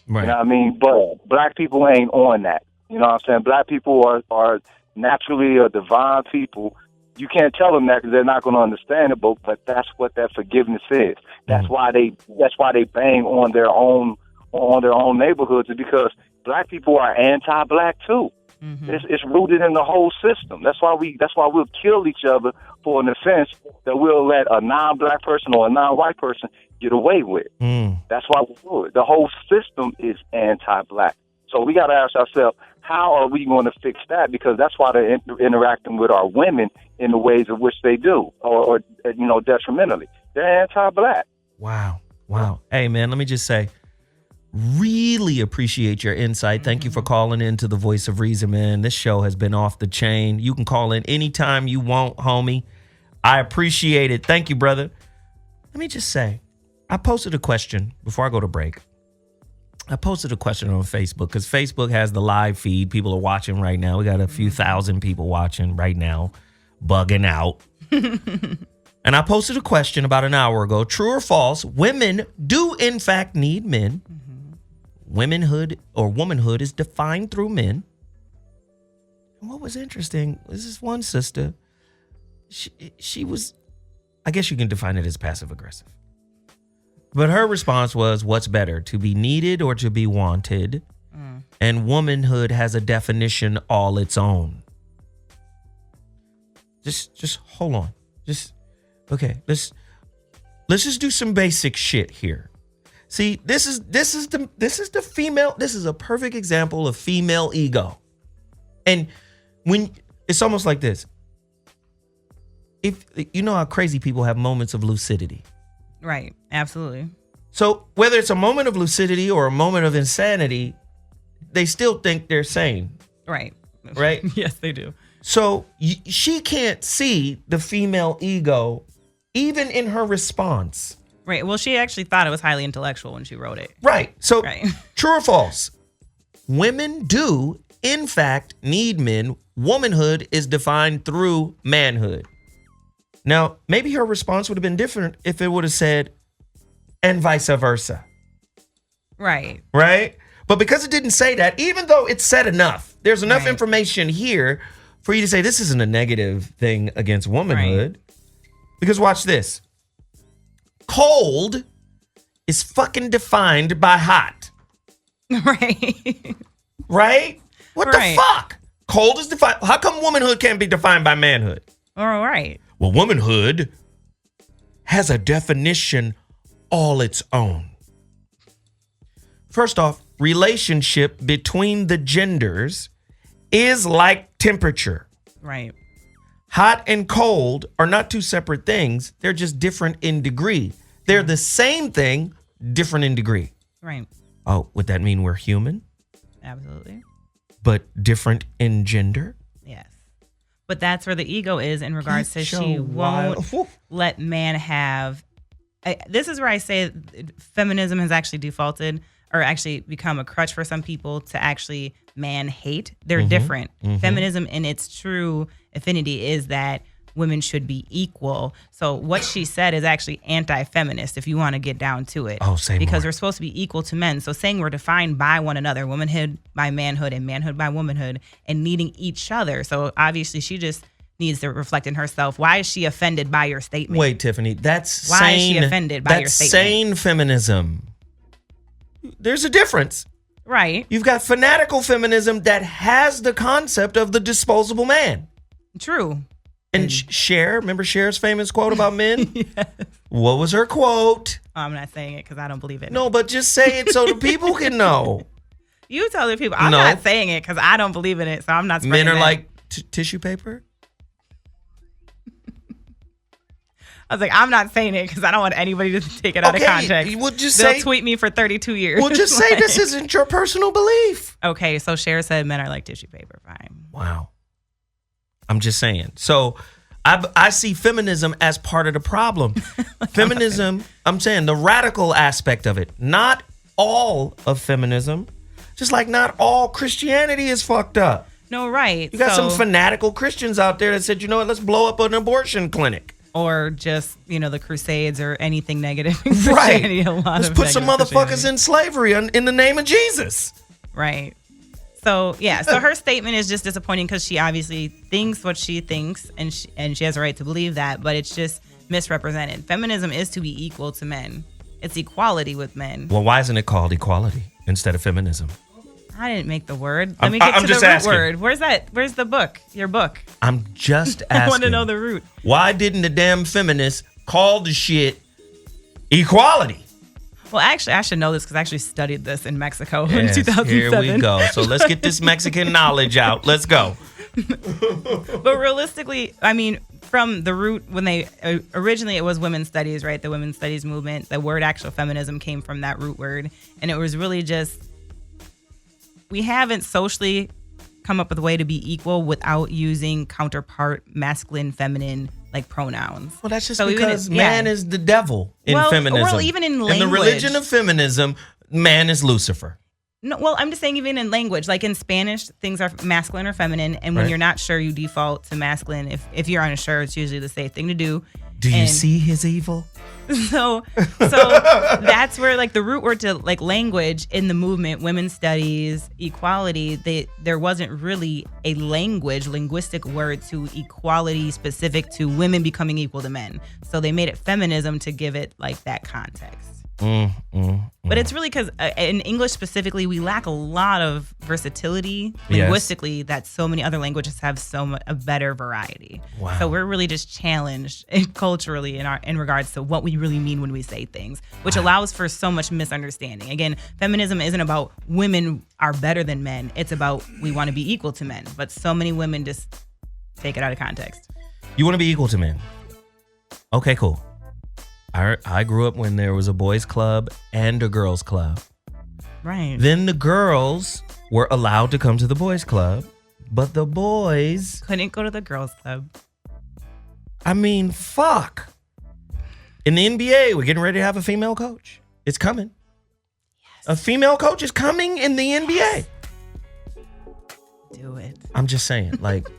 B: Right.
Q: You know what I mean? But black people ain't on that. You know what I'm saying? Black people are naturally a divine people. You can't tell them that because they're not going to understand it. But that's what that forgiveness is. That's why they bang on their own neighborhoods, is because black people are anti-black too. It's rooted in the whole system. That's why we'll kill each other for an offense that we'll let a non-black person or a non-white person get away with. That's why we do it. The whole system is anti-black. So we got to ask ourselves, how are we going to fix that? Because that's why they're interacting with our women in the ways in which they do, or detrimentally. They're anti-black.
B: Wow. Hey, man, let me just say, really appreciate your insight. Thank you for calling in to the Voice of Reason, man. This show has been off the chain. You can call in anytime you want, homie. I appreciate it. Thank you, brother. Let me just say, I posted a question before I go to break. I posted a question on Facebook because Facebook has the live feed. People are watching right now. We got a few thousand people watching right now, bugging out. And I posted a question about an hour ago. True or false, women do in fact need men. Womanhood or womanhood is defined through men. And what was interesting was this one sister, she was, I guess you can define it as passive aggressive. But her response was, what's better, to be needed or to be wanted? And womanhood has a definition all its own. Just hold on. Okay, let's just do some basic shit here. See, this is the female, this is a perfect example of female ego. And when it's almost like this. If you know how crazy people have moments of lucidity.
J: Right, absolutely.
B: So whether it's a moment of lucidity or a moment of insanity, they still think they're sane.
J: Right. Yes, they do.
B: So she can't see the female ego even in her response.
J: Right. Well, she actually thought it was highly intellectual when she wrote it.
B: Right. So true or false? Women do, in fact, need men. Womanhood is defined through manhood. Now, maybe her response would have been different if it would have said, and vice versa.
J: Right.
B: Right? But because it didn't say that, even though it said enough, there's enough information here for you to say this isn't a negative thing against womanhood. Right. Because watch this. Cold is fucking defined by hot.
J: Right.
B: Right? What the fuck? Cold is defined. How come womanhood can't be defined by manhood?
J: All right.
B: Well, womanhood has a definition all its own. First off, relationship between the genders is like temperature.
J: Right.
B: Hot and cold are not two separate things. They're just different in degree. They're the same thing, different in degree.
J: Right.
B: Oh, would that mean we're human?
J: Absolutely.
B: But different in gender?
J: Yes. But that's where the ego is in regards to she won't let man have. This is where I say feminism has actually defaulted or actually become a crutch for some people to actually man hate. They're different. Feminism in its true affinity is that women should be equal. So what she said is actually anti-feminist if you want to get down to it.
B: Oh, say
J: because
B: more.
J: we're supposed to be equal to men. So saying we're defined by one another, womanhood by manhood and manhood by womanhood, and needing each other. So obviously she just needs to reflect in herself. Why is she offended by your statement?
B: Wait, Tiffany, that's
J: why is she offended by your statement?
B: That's sane feminism. There's a difference.
J: Right.
B: You've got fanatical feminism that has the concept of the disposable man.
J: True.
B: And Cher, remember Cher's famous quote about men? Yes. What was her quote?
J: I'm not saying it because I don't believe it.
B: No, but just say it so the people can know.
J: You tell the people. I'm not saying it because I don't believe in it, so I'm not spreading
B: Men are
J: that.
B: like tissue paper?
J: I was like, I'm not saying it because I don't want anybody to take it out of context.
B: Well, just
J: They'll tweet me for 32 years.
B: Well, just say this isn't your personal belief.
J: Okay, so Cher said men are like tissue paper. Fine.
B: Wow. I'm just saying. So I see feminism as part of the problem. Feminism, I'm saying the radical aspect of it. Not all of feminism. Just like not all Christianity is fucked up.
J: No, right.
B: You got some fanatical Christians out there that said, you know what, let's blow up an abortion clinic.
J: Or just, the Crusades or anything negative.
B: Right.
J: Let's
B: put some motherfuckers in slavery in the name of Jesus.
J: Right. So, yeah. So her statement is just disappointing because she obviously thinks what she thinks and she has a right to believe that, but it's just misrepresented. Feminism is to be equal to men. It's equality with men.
B: Well, why isn't it called equality instead of feminism?
J: I didn't make the word. Let me get to the root word. Where's that? Where's the book? Your book.
B: I'm just asking.
J: I want to know the root.
B: Why didn't the damn feminists call the shit equality?
J: Well, actually, I should know this because I actually studied this in Mexico in 2007.
B: Here we go. So let's get this Mexican knowledge out. Let's go.
J: But realistically, I mean, from the root, when they originally it was women's studies, right? The women's studies movement. The word actual feminism came from that root word, and it was really just we haven't socially come up with a way to be equal without using counterpart masculine, feminine like pronouns.
B: Well, that's just because man is the devil in feminism.
J: Well, even in language.
B: In the religion of feminism, man is Lucifer.
J: No, well, I'm just saying even in language, like in Spanish, things are masculine or feminine, and when you're not sure, you default to masculine. If you're unsure, it's usually the safe thing to do.
B: Do you see his evil?
J: So that's where like the root word to like language in the movement, women's studies, equality, there wasn't really a linguistic word to equality specific to women becoming equal to men. So they made it feminism to give it like that context. But it's really because in English specifically, we lack a lot of versatility linguistically that so many other languages have a better variety.
B: Wow.
J: So we're really just challenged culturally in regards to what we really mean when we say things, which allows for so much misunderstanding. Again, feminism isn't about women are better than men. It's about we want to be equal to men. But so many women just take it out of context.
B: You want to be equal to men. Okay, cool. I grew up when there was a boys' club and a girls' club.
J: Right.
B: Then the girls were allowed to come to the boys' club, but the boys
J: couldn't go to the girls' club.
B: I mean, fuck. In the NBA, we're getting ready to have a female coach. It's coming. Yes. A female coach is coming in the NBA.
J: Yes. Do it.
B: I'm just saying, like,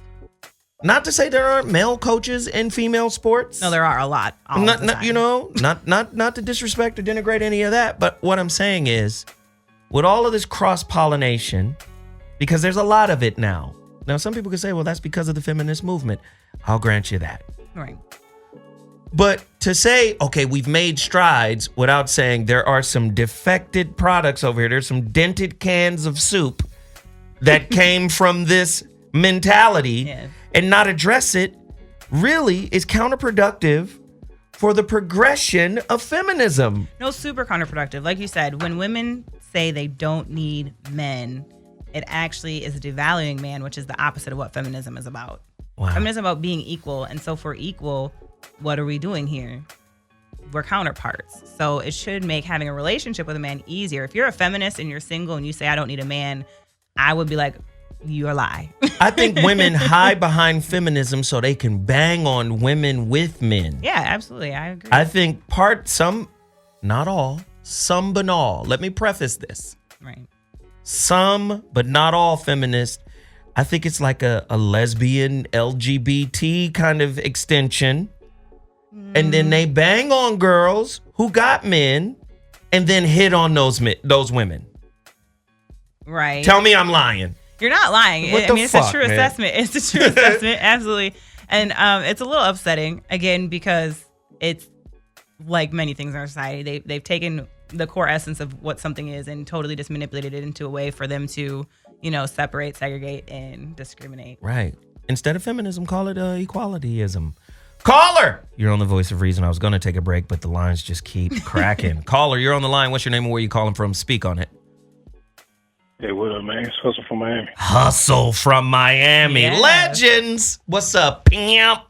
B: not to say there aren't male coaches in female sports.
J: No, there are a lot.
B: Not to disrespect or denigrate any of that. But what I'm saying is, with all of this cross-pollination, because there's a lot of it now. Now, some people could say, well, that's because of the feminist movement. I'll grant you that.
J: Right.
B: But to say, okay, we've made strides without saying there are some defected products over here. There's some dented cans of soup that came from this mentality. Yes. And not address it really is counterproductive for the progression of feminism.
J: No, super counterproductive. Like you said, when women say they don't need men, it actually is devaluing man, which is the opposite of what feminism is about.
B: Wow.
J: Feminism is about being equal. And so for equal, what are we doing here? We're counterparts. So it should make having a relationship with a man easier. If you're a feminist and you're single and you say, I don't need a man, I would be like, you lie.
B: I think women hide behind feminism so they can bang on women with men.
J: Yeah, absolutely. I agree.
B: I think not all, some but all. Let me preface this.
J: Right.
B: Some, but not all feminists. I think it's like a lesbian LGBT kind of extension. And then they bang on girls who got men and then hit on those women.
J: Right.
B: Tell me I'm lying.
J: You're not lying. It's a true assessment. It's a true assessment. Absolutely. And it's a little upsetting, again, because it's like many things in our society. They've taken the core essence of what something is and totally just manipulated it into a way for them to, separate, segregate, and discriminate.
B: Right. Instead of feminism, call it equalityism. Caller, you're on the Voice of Reason. I was going to take a break, but the lines just keep cracking. Caller, you're on the line. What's your name and where you calling from? Speak on it.
R: Hey, what up, man? It's Hustle from Miami.
B: Hustle from Miami.
R: Yeah.
B: Legends. What's up, pimp?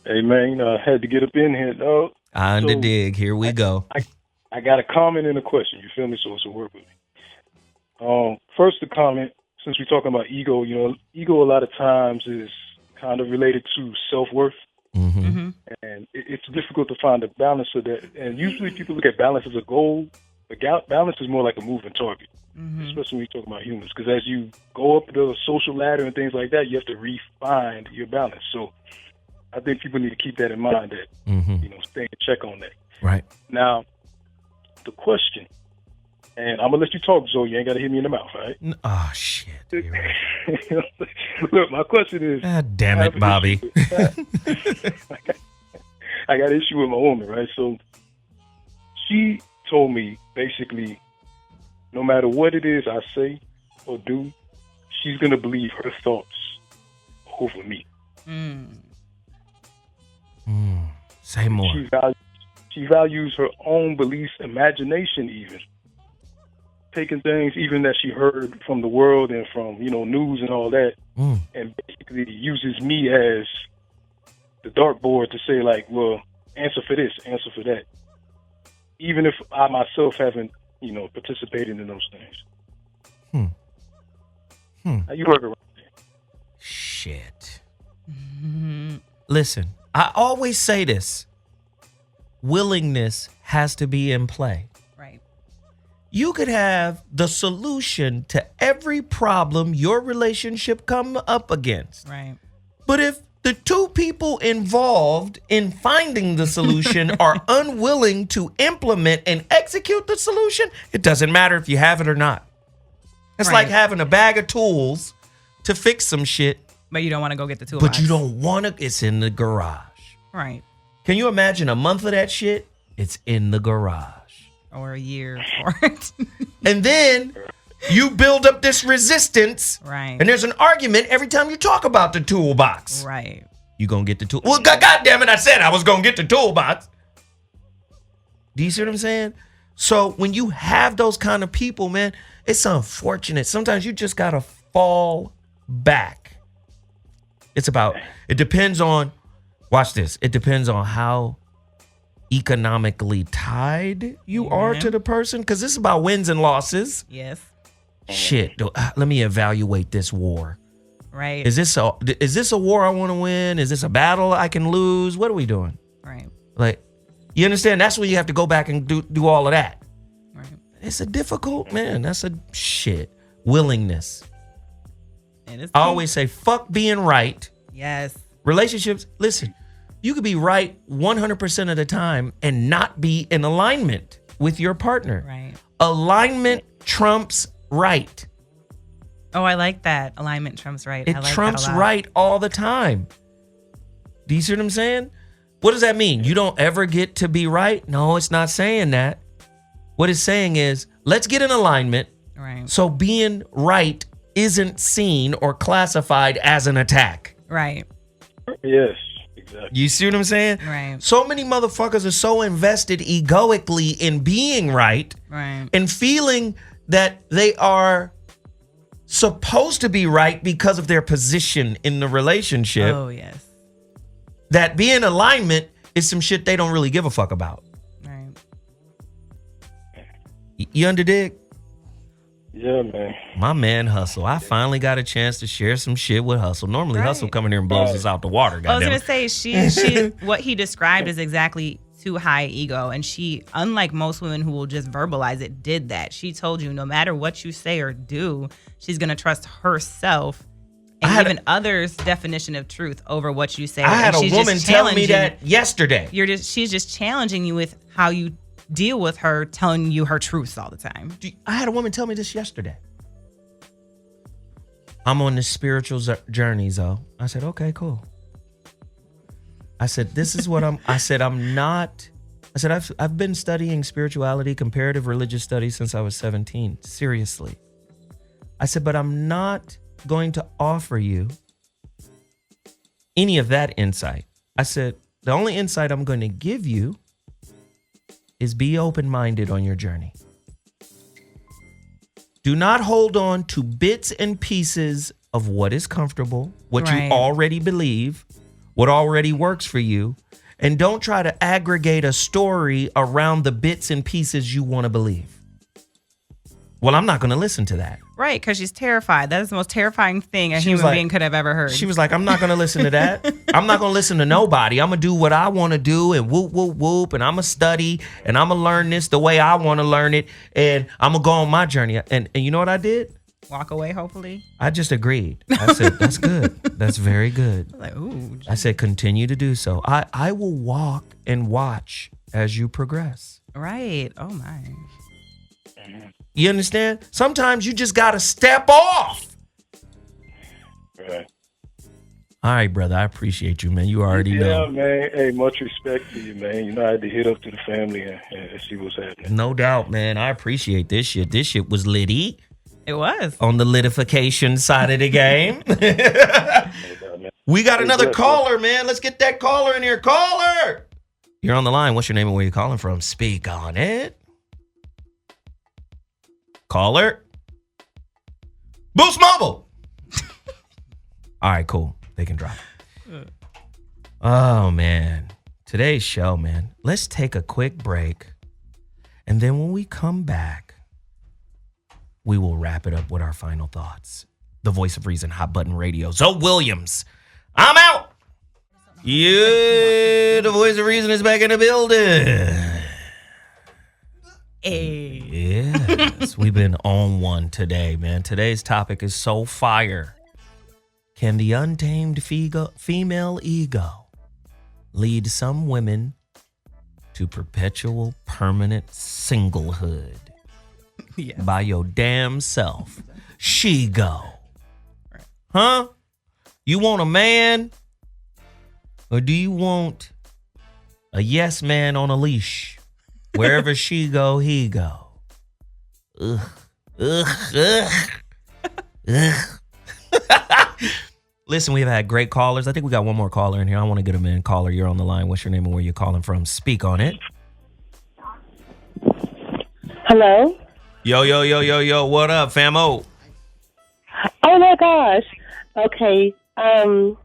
R: Hey, man, I had to get up in here, dog.
B: On the dig. Here we go.
R: I got a comment and a question. You feel me? So work with me. First, the comment, since we're talking about ego, ego a lot of times is kind of related to self-worth.
B: Mm-hmm.
R: And it's difficult to find a balance of that. And usually people look at balance as a goal, but balance is more like a moving target, especially when you're talking about humans. Because as you go up the social ladder and things like that, you have to refine your balance. So I think people need to keep that in mind, that, stay in check on that.
B: Right.
R: Now, the question, and I'm going to let you talk, Zoe. You ain't got to hit me in the mouth, all right?
B: Oh, shit.
R: Look, my question is...
B: God damn it, Bobby.
R: I got an issue with my woman, right? So she told me, basically, no matter what it is I say or do, she's going to believe her thoughts over me.
B: Say more.
R: She values her own beliefs, imagination even. Taking things even that she heard from the world and from, news and all that, and basically uses me as the dartboard to say, like, well, answer for this, answer for that. Even if I myself haven't, participated in those things. How you work around that?
B: Shit. Listen, I always say this. Willingness has to be in play.
J: Right.
B: You could have the solution to every problem your relationship come up against.
J: Right.
B: But if the two people involved in finding the solution are unwilling to implement and execute the solution, it doesn't matter if you have it or not. It's like having a bag of tools to fix some shit.
J: But you don't want to go get the toolbox.
B: But you don't want to. It's in the garage.
J: Right.
B: Can you imagine a month of that shit? It's in the garage.
J: Or a year for it.
B: And then you build up this resistance.
J: Right.
B: And there's an argument every time you talk about the toolbox.
J: Right.
B: You gonna get the tool. Well, God damn it, I said I was gonna get the toolbox. Do you see what I'm saying? So when you have those kind of people, man, it's unfortunate. Sometimes you just gotta fall back. It depends on, watch this. It depends on how economically tied you are to the person. Because this is about wins and losses.
J: Yes.
B: Shit, let me evaluate this war.
J: Right.
B: Is this a war I want to win? Is this a battle I can lose? What are we doing?
J: Right.
B: Like, you understand? That's where you have to go back and do all of that.
J: Right.
B: It's a difficult, man. That's a shit. Willingness.
J: I
B: always say, fuck being right.
J: Yes.
B: Relationships, listen, you could be right 100% of the time and not be in alignment with your partner.
J: Right.
B: Alignment trumps right.
J: Oh, I like that. Alignment trumps right.
B: It
J: I like
B: trumps
J: that a lot.
B: right all the time. Do you see what I'm saying? What does that mean? You don't ever get to be right? No, it's not saying that. What it's saying is, let's get in alignment.
J: Right.
B: So being right isn't seen or classified as an attack.
J: Right.
R: Yes, exactly.
B: You see what I'm saying?
J: Right.
B: So many motherfuckers are so invested egoically in being right.
J: Right.
B: And feeling that they are supposed to be right because of their position in the relationship.
J: Oh, yes.
B: That being alignment is some shit they don't really give a fuck about.
J: Right.
B: You under dig?
R: Yeah, man.
B: My man Hustle. I finally got a chance to share some shit with Hustle. Normally Hustle come in here and blows us out the water.
J: I was
B: Goddamn.
J: going to say, she what he described is exactly too high ego. And she, unlike most women who will just verbalize it, did that. She told you no matter what you say or do, she's going to trust herself and even others' definition of truth over what you say.
B: I had a woman tell me that yesterday.
J: She's just challenging you with how you deal with her, telling you her truths all the time.
B: I had a woman tell me this yesterday. I'm on this spiritual journey, Zoe. I said, okay, cool. I said, this is what I've been studying spirituality, comparative religious studies since I was 17. Seriously. I said, but I'm not going to offer you any of that insight. I said, the only insight I'm going to give you is be open-minded on your journey. Do not hold on to bits and pieces of what is comfortable, what you already believe, what already works for you, and don't try to aggregate a story around the bits and pieces you want to believe. Well, I'm not going to listen to that.
J: Right, because she's terrified. That is the most terrifying thing a human being could have ever heard.
B: She was like, I'm not going to listen to that. I'm not going to listen to nobody. I'm going to do what I want to do and whoop, whoop, whoop. And I'm going to study and I'm going to learn this the way I want to learn it. And I'm going to go on my journey. And you know what I did?
J: Walk away, hopefully.
B: I just agreed. I said, that's good. That's very good.
J: Like, ooh.
B: I said, continue to do so. I will walk and watch as you progress.
J: Right. Oh, my.
B: You understand? Sometimes you just got to step off.
R: Right.
B: All right, brother. I appreciate you, man. You already know.
R: Yeah, man. Hey, much respect to you, man. You know, I had to hit up to the family and see what's happening.
B: No doubt, man. I appreciate this shit. This shit was litty.
J: It was.
B: On the litification side of the game. We got another caller, man. Let's get that caller in here. Caller! You're on the line. What's your name and where you calling from? Speak on it. Caller. Boost Mobile. All right, cool. They can drop it. Oh, man. Today's show, man. Let's take a quick break. And then when we come back, we will wrap it up with our final thoughts. The voice of reason, Hot Button Radio. Zoe Williams. I'm out. Yeah, the voice of reason is back in the building.
J: Hey.
B: Yes, we've been on one today, man. Today's topic is so fire. Can the untamed female ego lead some women to perpetual permanent singlehood?
J: Yes.
B: By your damn self. She go. Huh? You want a man? Or do you want a yes man on a leash? Wherever she go, he go. Ugh. Ugh. Ugh. Ugh. Listen, we've had great callers. I think we got one more caller in here. I want to get him in. Caller, you're on the line. What's your name and where you calling from? Speak on it.
P: Hello?
B: Yo. What up, famo?
P: Oh, my gosh. Okay. I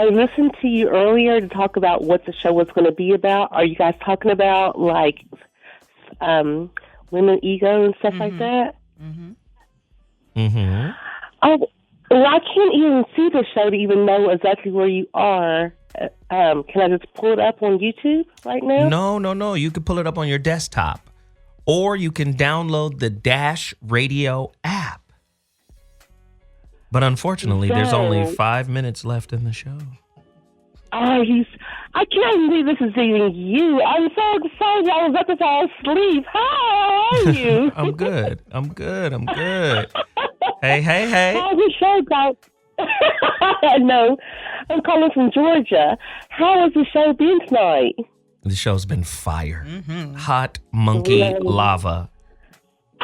P: listened to you earlier to talk about what the show was going to be about. Are you guys talking about, like, women ego and stuff like that?
B: Mm-hmm.
P: Oh, well, I can't even see the show to even know exactly where you are. Can I just pull it up on YouTube right now?
B: No. You can pull it up on your desktop. Or you can download the Dash Radio app. But unfortunately, there's only 5 minutes left in the show.
P: Oh, I can't believe this is even you. I'm so excited. I was about to fall asleep. How are you?
B: I'm good. Hey.
P: How's the show going? No, I'm calling from Georgia. How has the show been tonight?
B: The show's been fire. Hot monkey lava.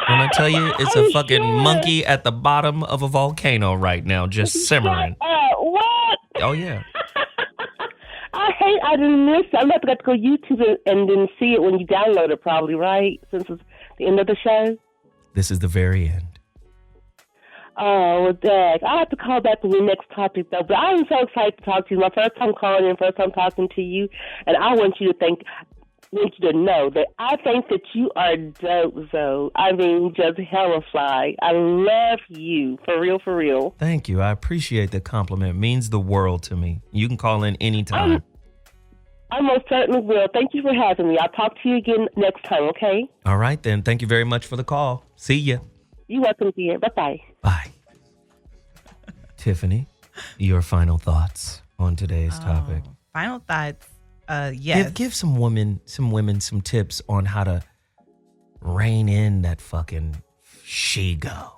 B: When I tell you, it's a fucking monkey at the bottom of a volcano right now, just simmering.
P: What?
B: Oh, yeah.
P: I didn't miss it. I'm about to have to go YouTube and then see it when you download it, probably, right? Since it's the end of the show?
B: This is the very end.
P: Oh, well, Dag. I have to call back with the next topic, though. But I'm so excited to talk to you. My first time calling in, first time talking to you. And I want you to know that I think that you are dope, Zoe. I mean, just hella fly. I love you. For real.
B: Thank you. I appreciate the compliment. It means the world to me. You can call in anytime.
P: I most certainly will. Thank you for having me. I'll talk to you again next time, okay?
B: All right, then. Thank you very much for the call. See ya.
P: You're welcome, dear. Bye-bye.
B: Bye. Tiffany, your final thoughts on today's topic.
J: Final thoughts. Yes.
B: Give some women some tips on how to rein in that fucking she-go.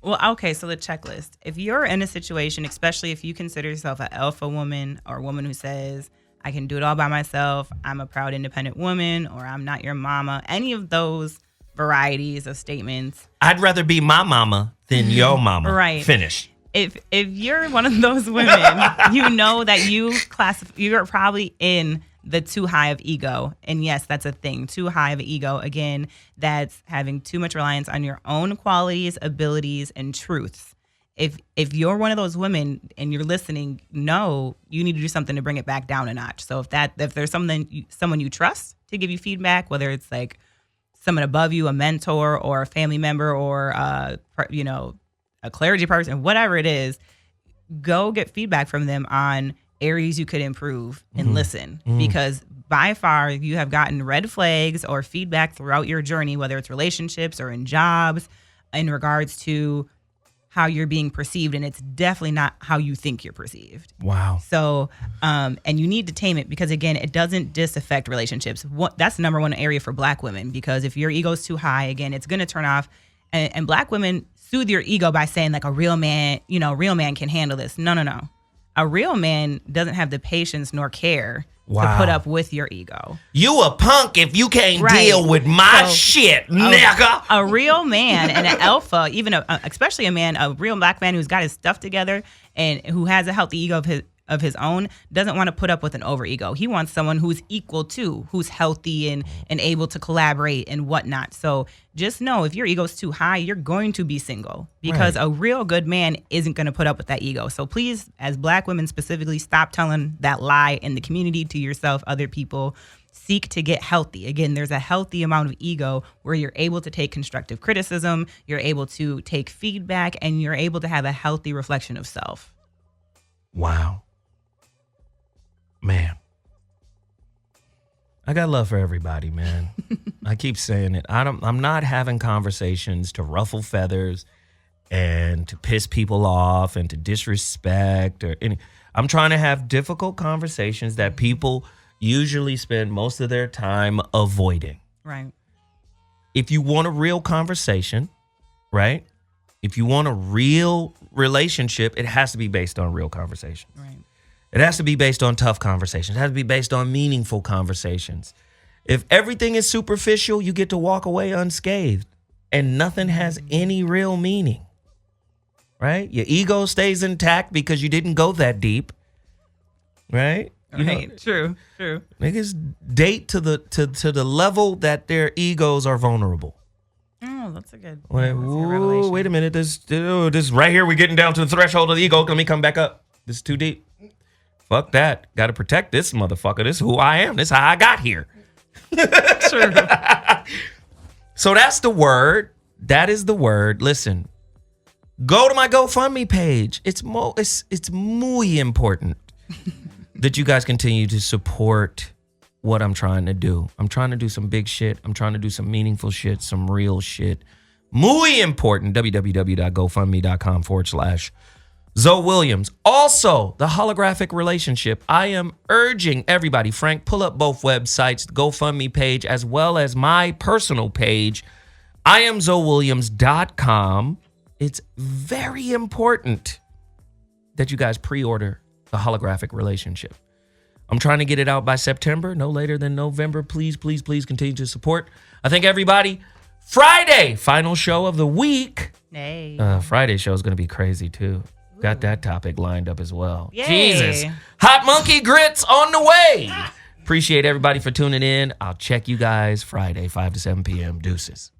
J: Well, okay, so the checklist. If you're in a situation, especially if you consider yourself an alpha woman or a woman who says, I can do it all by myself, I'm a proud independent woman, or I'm not your mama, any of those varieties of statements.
B: I'd rather be my mama than your mama.
J: Right.
B: Finish.
J: if you're one of those women, you know that you're probably in the too high of ego. And yes, that's a thing. Too high of ego. Again, that's having too much reliance on your own qualities, abilities, and truths. If you're one of those women and you're listening, no, you need to do something to bring it back down a notch. So if there's someone you trust to give you feedback, whether it's like someone above you, a mentor or a family member or a clergy person, whatever it is, go get feedback from them on areas you could improve and listen, because by far you have gotten red flags or feedback throughout your journey, whether it's relationships or in jobs, in regards to how you're being perceived, and it's definitely not how you think you're perceived.
B: Wow.
J: So, and you need to tame it, because again, it doesn't disaffect relationships. That's the number one area for Black women, because if your ego's too high, again, it's going to turn off. And Black women soothe your ego by saying like a real man can handle this. No. A real man doesn't have the patience nor care to put up with your ego.
B: You a punk if you can't deal with my shit, nigga.
J: A real man and an alpha, even especially a real Black man who's got his stuff together and who has a healthy ego of his own, doesn't want to put up with an over ego. He wants someone who's equal to, who's healthy and able to collaborate and whatnot. So just know, if your ego's too high, you're going to be single, because a real good man isn't going to put up with that ego. So please, as Black women specifically, stop telling that lie in the community, to yourself, other people. Seek to get healthy. Again, there's a healthy amount of ego where you're able to take constructive criticism, you're able to take feedback, and you're able to have a healthy reflection of self.
B: Wow. Man, I got love for everybody, man. I keep saying it. I'm not having conversations to ruffle feathers and to piss people off and to disrespect or any. I'm trying to have difficult conversations that people usually spend most of their time avoiding.
J: Right.
B: If you want a real conversation, right? If you want a real relationship, it has to be based on real conversation.
J: Right.
B: It has to be based on tough conversations. It has to be based on meaningful conversations. If everything is superficial, you get to walk away unscathed and nothing has any real meaning, right? Your ego stays intact because you didn't go that deep, right?
J: True.
B: Niggas date to the level that their egos are vulnerable.
J: Oh, that's a good.
B: Wait a minute. This right here, we're getting down to the threshold of the ego. Let me come back up. This is too deep. Fuck that. Got to protect this motherfucker. This is who I am. This is how I got here.
J: True.
B: So that's the word. That is the word. Listen, go to my GoFundMe page. It's muy important that you guys continue to support what I'm trying to do. I'm trying to do some big shit. I'm trying to do some meaningful shit, some real shit. Muy important. www.gofundme.com/Zoe Williams. Also, the holographic relationship. I am urging everybody, Frank, pull up both websites, the GoFundMe page, as well as my personal page, IamZoeWilliams.com. It's very important that you guys pre-order the holographic relationship. I'm trying to get it out by September, no later than November. Please, please, please continue to support. I thank everybody. Friday, final show of the week.
J: Hey.
B: Friday show is going to be crazy, too. Got that topic lined up as well.
J: Yay.
B: Jesus. Hot Monkey Grits on the way. Appreciate everybody for tuning in. I'll check you guys Friday, 5 to 7 p.m. Deuces.